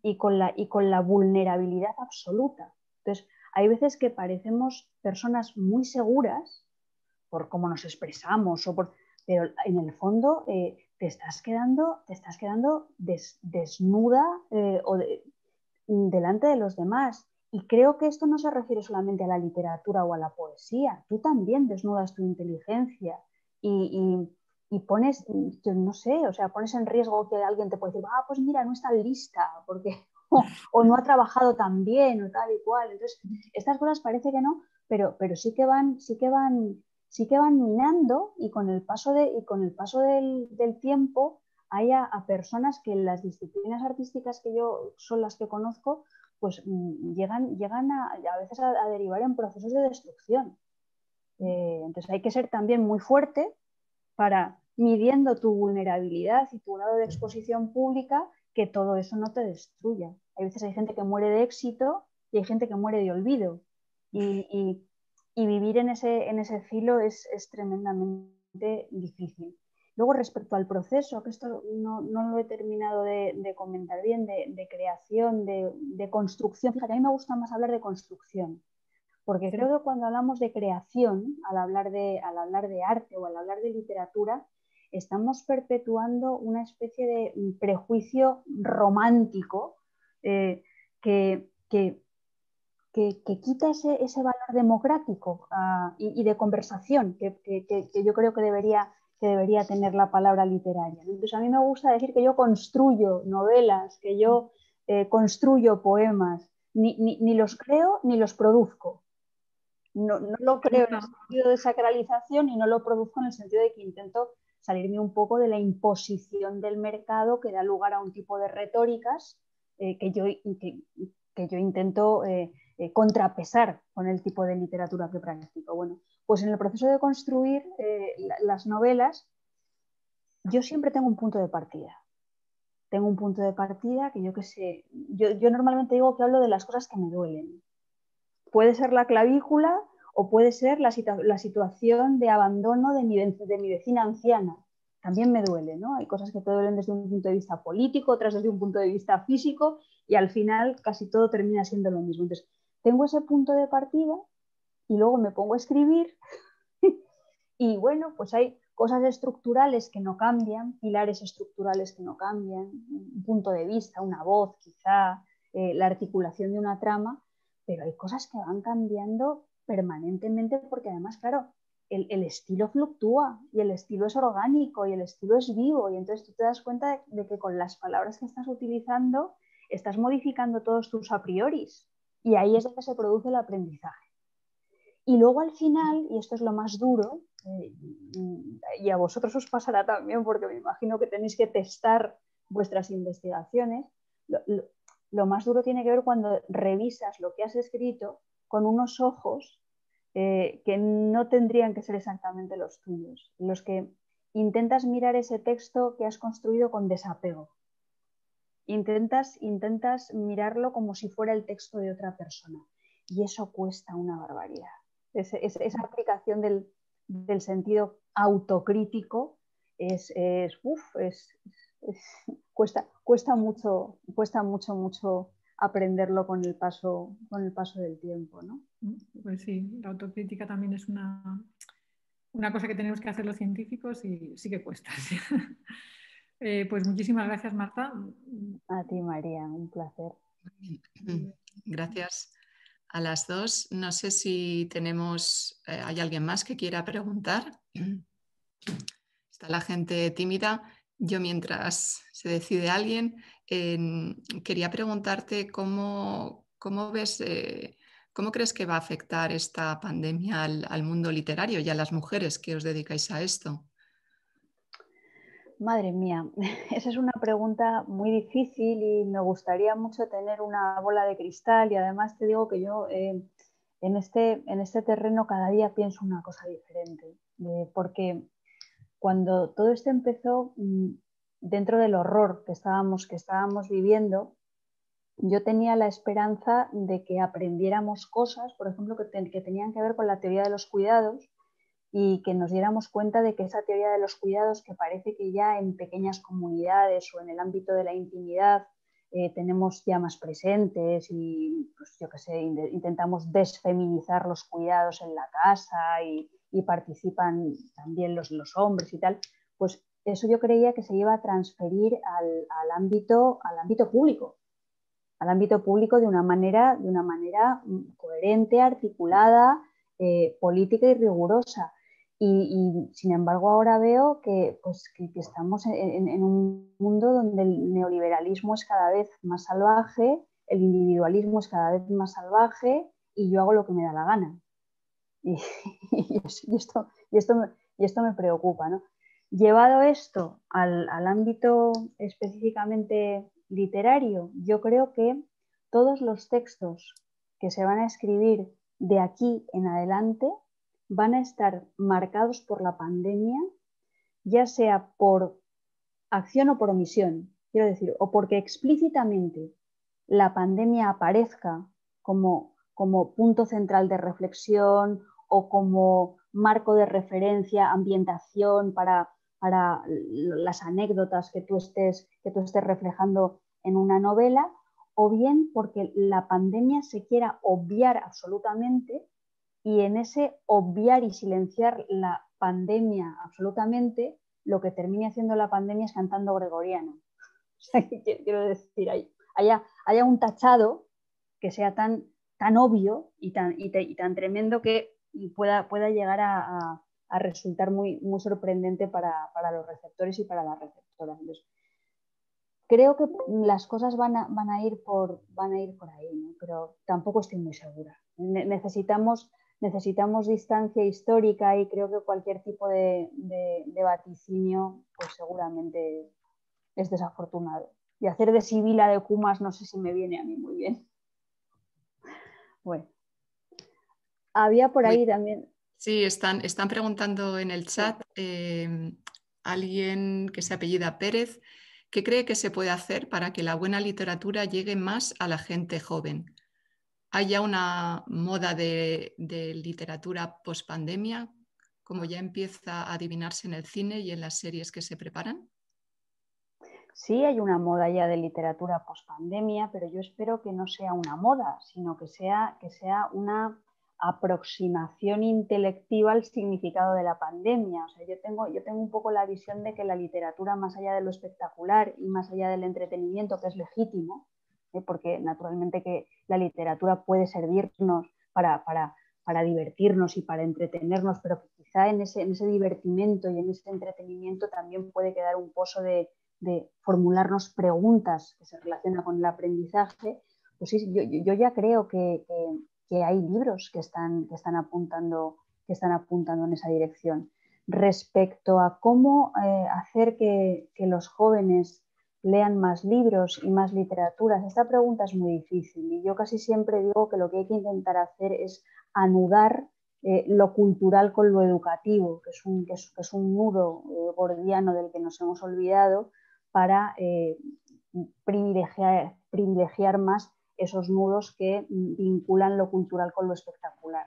y con la vulnerabilidad absoluta. Entonces, hay veces que parecemos personas muy seguras por cómo nos expresamos, pero en el fondo te estás quedando desnuda delante de los demás. Y creo que esto no se refiere solamente a la literatura o a la poesía. Tú también desnudas tu inteligencia y pones, yo no sé, o sea, pones en riesgo que alguien te puede decir, pues mira, no está lista, porque o no ha trabajado tan bien o tal y cual. Entonces, estas cosas parece que no, pero sí que van minando, y con el paso del tiempo hay a personas que en las disciplinas artísticas que yo son las que conozco, pues llegan a veces a derivar en procesos de destrucción. Entonces hay que ser también muy fuerte para, midiendo tu vulnerabilidad y tu grado de exposición pública, que todo eso no te destruya. Hay veces hay gente que muere de éxito y hay gente que muere de olvido. Y vivir en ese filo es tremendamente difícil. Luego, respecto al proceso, que esto no lo he terminado de comentar bien, de creación, de construcción. Fíjate, a mí me gusta más hablar de construcción, porque creo que cuando hablamos de creación, al hablar de arte o al hablar de literatura, estamos perpetuando una especie de prejuicio romántico que quita ese valor democrático y de conversación que yo creo que debería tener la palabra literaria. Entonces, a mí me gusta decir que yo construyo novelas, que yo construyo poemas, ni los creo ni los produzco. No lo creo en el sentido de sacralización y no lo produzco en el sentido de que intento salirme un poco de la imposición del mercado que da lugar a un tipo de retóricas que yo intento contrapesar con el tipo de literatura que practico. Bueno, pues en el proceso de construir las novelas, yo siempre tengo un punto de partida. Tengo un punto de partida que yo qué sé, yo normalmente digo que hablo de las cosas que me duelen. Puede ser la clavícula o puede ser la situación de abandono de mi vecina anciana. También me duele, ¿no? Hay cosas que te duelen desde un punto de vista político, otras desde un punto de vista físico, y al final casi todo termina siendo lo mismo. Entonces, tengo ese punto de partida y luego me pongo a escribir y bueno, pues hay cosas estructurales que no cambian, pilares estructurales que no cambian, un punto de vista, una voz quizá, la articulación de una trama, pero hay cosas que van cambiando permanentemente porque además, claro, el estilo fluctúa y el estilo es orgánico y el estilo es vivo, y entonces tú te das cuenta de que con las palabras que estás utilizando estás modificando todos tus a prioris, y ahí es donde se produce el aprendizaje. Y luego al final, y esto es lo más duro, y a vosotros os pasará también porque me imagino que tenéis que testar vuestras investigaciones, lo más duro tiene que ver cuando revisas lo que has escrito con unos ojos que no tendrían que ser exactamente los tuyos, los que intentas mirar ese texto que has construido con desapego. Intentas mirarlo como si fuera el texto de otra persona, y eso cuesta una barbaridad. Esa aplicación del sentido autocrítico cuesta mucho aprenderlo con el paso del tiempo, ¿no? Pues sí, la autocrítica también es una cosa que tenemos que hacer los científicos y sí que cuesta. ¿Sí? Pues muchísimas gracias, Marta. A ti, María, un placer. Gracias a las dos. No sé si tenemos, ¿hay alguien más que quiera preguntar? Está la gente tímida. Yo, mientras se decide alguien, quería preguntarte cómo ves, cómo crees que va a afectar esta pandemia al mundo literario y a las mujeres que os dedicáis a esto. Madre mía, esa es una pregunta muy difícil y me gustaría mucho tener una bola de cristal, y además te digo que yo en este terreno cada día pienso una cosa diferente, porque cuando todo esto empezó, dentro del horror que estábamos viviendo, yo tenía la esperanza de que aprendiéramos cosas, por ejemplo, que tenían que ver con la teoría de los cuidados, y que nos diéramos cuenta de que esa teoría de los cuidados, que parece que ya en pequeñas comunidades o en el ámbito de la intimidad tenemos ya más presentes, y pues yo qué sé, intentamos desfeminizar los cuidados en la casa y participan también los hombres y tal, pues eso yo creía que se iba a transferir al ámbito público. Al ámbito público de una manera coherente, articulada, política y rigurosa. Y sin embargo ahora veo que estamos en un mundo donde el neoliberalismo es cada vez más salvaje, el individualismo es cada vez más salvaje, y yo hago lo que me da la gana. Y esto me preocupa, ¿no? Llevado esto al ámbito específicamente literario, yo creo que todos los textos que se van a escribir de aquí en adelante van a estar marcados por la pandemia, ya sea por acción o por omisión, quiero decir, o porque explícitamente la pandemia aparezca como punto central de reflexión o como marco de referencia, ambientación para las anécdotas que tú estés reflejando en una novela, o bien porque la pandemia se quiera obviar absolutamente, y en ese obviar y silenciar la pandemia absolutamente, lo que termine haciendo la pandemia es cantando gregoriano. O sea, quiero decir, haya un tachado que sea tan obvio y tan tremendo que pueda llegar a resultar muy sorprendente para los receptores y para las receptoras. Entonces, creo que las cosas van a ir por ahí, ¿no? Pero tampoco estoy muy segura. Necesitamos distancia histórica, y creo que cualquier tipo de vaticinio pues seguramente es desafortunado. Y hacer de Sibila de Cumas no sé si me viene a mí muy bien. Bueno, había por ahí también... Sí, están preguntando en el chat, alguien que se apellida Pérez, ¿qué cree que se puede hacer para que la buena literatura llegue más a la gente joven? ¿Hay ya una moda de literatura post-pandemia, como ya empieza a adivinarse en el cine y en las series que se preparan? Sí, hay una moda ya de literatura post-pandemia, pero yo espero que no sea una moda, sino que sea una aproximación intelectiva al significado de la pandemia. O sea, yo tengo un poco la visión de que la literatura, más allá de lo espectacular y más allá del entretenimiento, que es legítimo, porque naturalmente que la literatura puede servirnos para divertirnos y para entretenernos, pero quizá en ese divertimento y en ese entretenimiento también puede quedar un pozo de formularnos preguntas que se relacionan con el aprendizaje. Pues sí, yo ya creo que hay libros que están apuntando en esa dirección. Respecto a cómo hacer que los jóvenes lean más libros y más literaturas, esta pregunta es muy difícil, y yo casi siempre digo que lo que hay que intentar hacer es anudar lo cultural con lo educativo, que es un nudo gordiano del que nos hemos olvidado, para privilegiar más esos nudos que vinculan lo cultural con lo espectacular.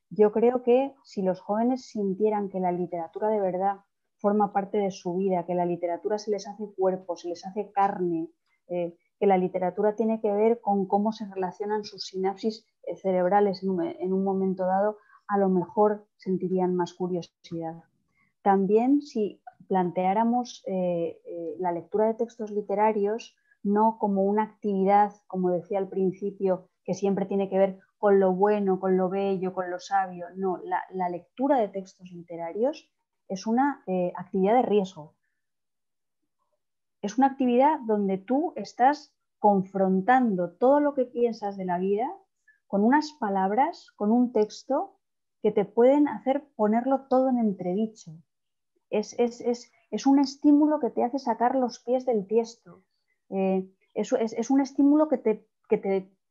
Yo creo que si los jóvenes sintieran que la literatura de verdad forma parte de su vida, que la literatura se les hace cuerpo, se les hace carne, que que la literatura tiene que ver con cómo se relacionan sus sinapsis cerebrales en un momento dado, a lo mejor sentirían más curiosidad. También si planteáramos la lectura de textos literarios no como una actividad, como decía al principio, que siempre tiene que ver con lo bueno, con lo bello, con lo sabio. No, la lectura de textos literarios es una actividad de riesgo. Es una actividad donde tú estás confrontando todo lo que piensas de la vida con unas palabras, con un texto que te pueden hacer ponerlo todo en entredicho. Es un estímulo que te hace sacar los pies del tiesto. Es un estímulo que te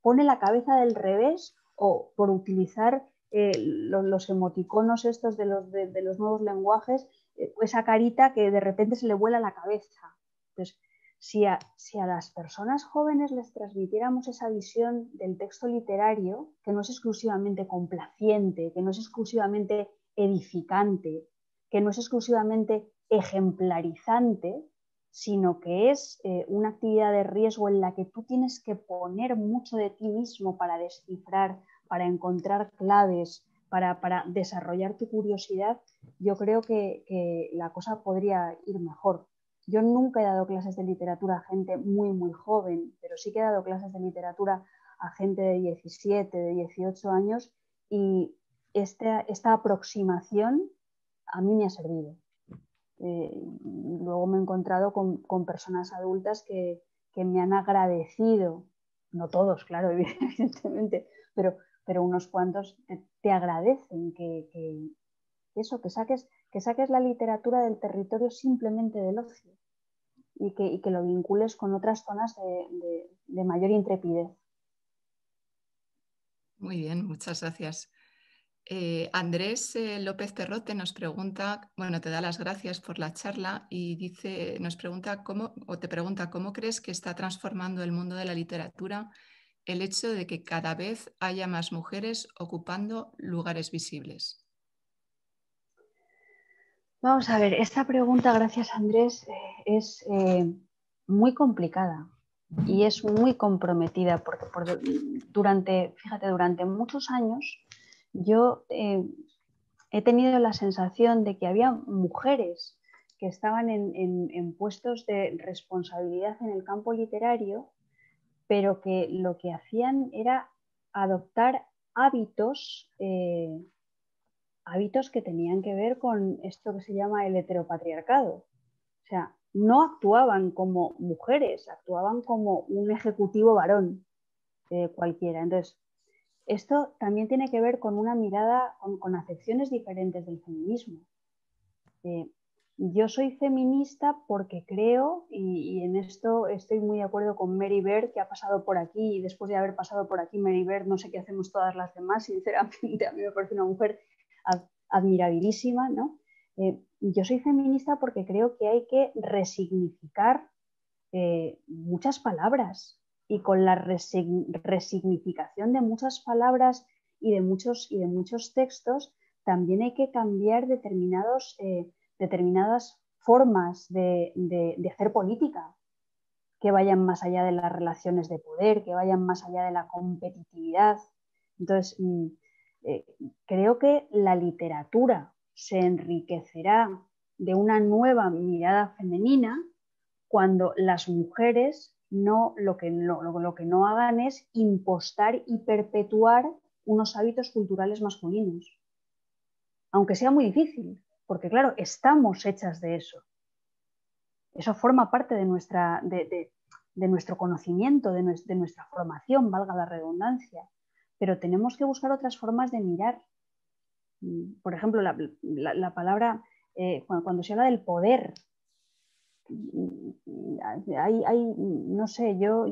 pone la cabeza del revés, o por utilizar los emoticonos estos de los nuevos lenguajes, esa carita que de repente se le vuela la cabeza. Entonces, si a las personas jóvenes les transmitiéramos esa visión del texto literario, que no es exclusivamente complaciente, que no es exclusivamente edificante, que no es exclusivamente ejemplarizante, sino que es una actividad de riesgo en la que tú tienes que poner mucho de ti mismo para descifrar, para encontrar claves, para desarrollar tu curiosidad, yo creo que la cosa podría ir mejor. Yo nunca he dado clases de literatura a gente muy, muy joven, pero sí que he dado clases de literatura a gente de 17, de 18 años, y esta aproximación a mí me ha servido. Luego me he encontrado con personas adultas que me han agradecido, no todos, claro, evidentemente, pero unos cuantos te agradecen que saques la literatura del territorio simplemente del ocio y que lo vincules con otras zonas de mayor intrepidez. Muy bien, muchas gracias. Andrés López Terrote nos pregunta, bueno, te da las gracias por la charla y nos pregunta te pregunta cómo crees que está transformando el mundo de la literatura el hecho de que cada vez haya más mujeres ocupando lugares visibles. Vamos a ver, esta pregunta, gracias Andrés, es muy complicada y es muy comprometida porque durante muchos años yo he tenido la sensación de que había mujeres que estaban en puestos de responsabilidad en el campo literario, pero que lo que hacían era adoptar hábitos que tenían que ver con esto que se llama el heteropatriarcado. O sea, no actuaban como mujeres, actuaban como un ejecutivo varón cualquiera. Entonces, esto también tiene que ver con una mirada, con acepciones diferentes del feminismo. Yo soy feminista porque creo, y en esto estoy muy de acuerdo con Mary Beard, que ha pasado por aquí, y después de haber pasado por aquí Mary Beard, no sé qué hacemos todas las demás, sinceramente a mí me parece una mujer admirabilísima, ¿no? Yo soy feminista porque creo que hay que resignificar muchas palabras, y con la resignificación de muchas palabras y de muchos textos también hay que cambiar determinadas formas de hacer política, que vayan más allá de las relaciones de poder, que vayan más allá de la competitividad. Entonces, creo que la literatura se enriquecerá de una nueva mirada femenina cuando las mujeres lo que no hagan es impostar y perpetuar unos hábitos culturales masculinos. Aunque sea muy difícil, porque claro, estamos hechas de eso. Eso forma parte de nuestro conocimiento, de nuestra formación, valga la redundancia. Pero tenemos que buscar otras formas de mirar. Por ejemplo, la palabra, cuando se habla del poder, no sé, yo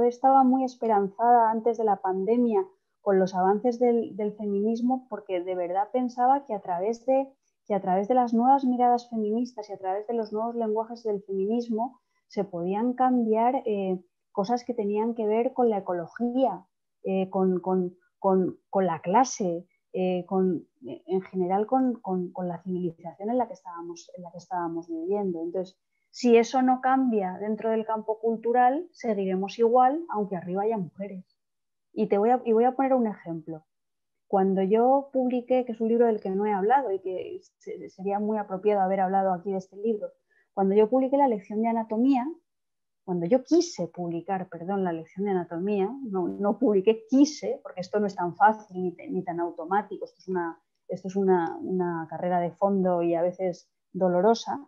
estaba muy esperanzada antes de la pandemia con los avances del feminismo, porque de verdad pensaba que a través de las nuevas miradas feministas y a través de los nuevos lenguajes del feminismo se podían cambiar cosas que tenían que ver con la ecología, con la clase, en general con la civilización en la que estábamos viviendo. Entonces, Si eso no cambia dentro del campo cultural, seguiremos igual, aunque arriba haya mujeres. Y voy a poner un ejemplo. Cuando yo publiqué, que es un libro del que no he hablado y que sería muy apropiado haber hablado aquí de este libro, cuando yo publiqué la lección de anatomía, cuando yo quise publicar, la lección de anatomía, no publiqué, quise, porque esto no es tan fácil ni tan automático, esto es una carrera de fondo y a veces dolorosa,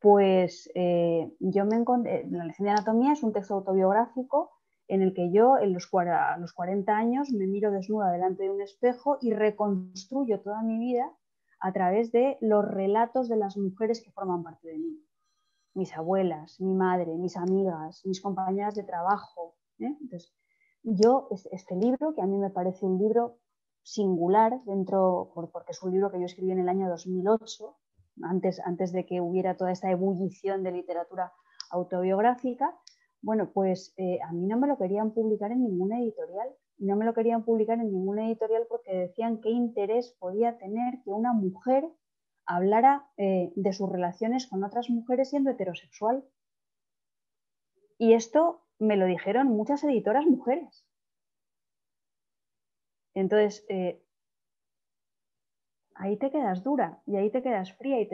pues yo me encontré, la lección de anatomía es un texto autobiográfico en el que yo a los 40 años me miro desnuda delante de un espejo y reconstruyo toda mi vida a través de los relatos de las mujeres que forman parte de mí. Mis abuelas, mi madre, mis amigas, mis compañeras de trabajo. Entonces, este libro, que a mí me parece un libro singular porque es un libro que yo escribí en el año 2008, antes de que hubiera toda esta ebullición de literatura autobiográfica, bueno, pues a mí no me lo querían publicar en ninguna editorial. Y no me lo querían publicar en ninguna editorial porque decían qué interés podía tener que una mujer hablara de sus relaciones con otras mujeres siendo heterosexual. Y esto me lo dijeron muchas editoras mujeres. Entonces, ahí te quedas dura y ahí te quedas fría y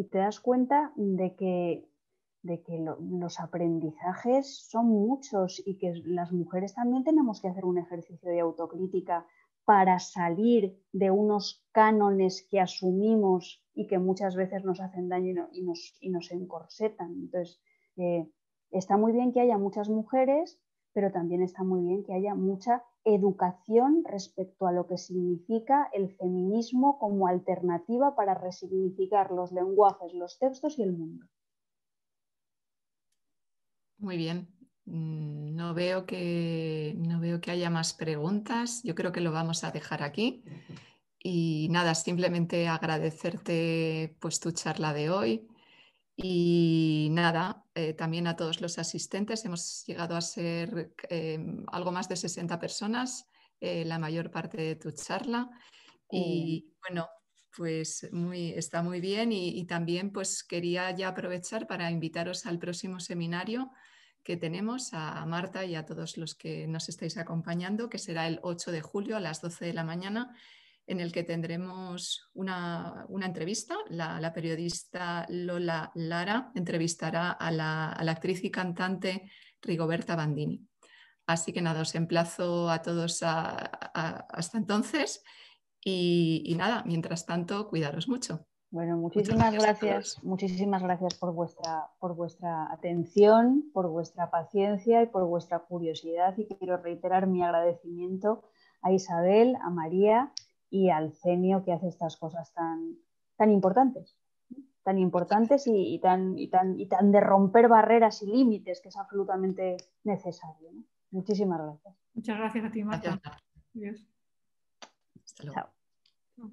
te das cuenta de que los aprendizajes son muchos y que las mujeres también tenemos que hacer un ejercicio de autocrítica para salir de unos cánones que asumimos y que muchas veces nos hacen daño y nos encorsetan. Entonces, está muy bien que haya muchas mujeres, pero también está muy bien que haya mucha educación respecto a lo que significa el feminismo como alternativa para resignificar los lenguajes, los textos y el mundo. Muy bien. No veo que haya más preguntas. Yo creo que lo vamos a dejar aquí. Y nada, simplemente agradecerte pues tu charla de hoy. Y nada, también a todos los asistentes. Hemos llegado a ser algo más de 60 personas, la mayor parte de tu charla. Y bueno, pues está muy bien. Y también pues quería ya aprovechar para invitaros al próximo seminario que tenemos, a Marta y a todos los que nos estáis acompañando, que será el 8 de julio a las 12 de la mañana, en el que tendremos una entrevista. La periodista Lola Lara entrevistará a la actriz y cantante Rigoberta Bandini. Así que nada, os emplazo a todos hasta entonces y nada, mientras tanto, cuidaros mucho. Bueno, muchísimas gracias por vuestra atención, por vuestra paciencia y por vuestra curiosidad, y quiero reiterar mi agradecimiento a Isabel, a María y al CENIO, que hace estas cosas tan importantes y tan de romper barreras y límites, que es absolutamente necesario, ¿no? Muchísimas gracias. Muchas gracias a ti, Marta. Gracias. Adiós. Hasta luego. Chao.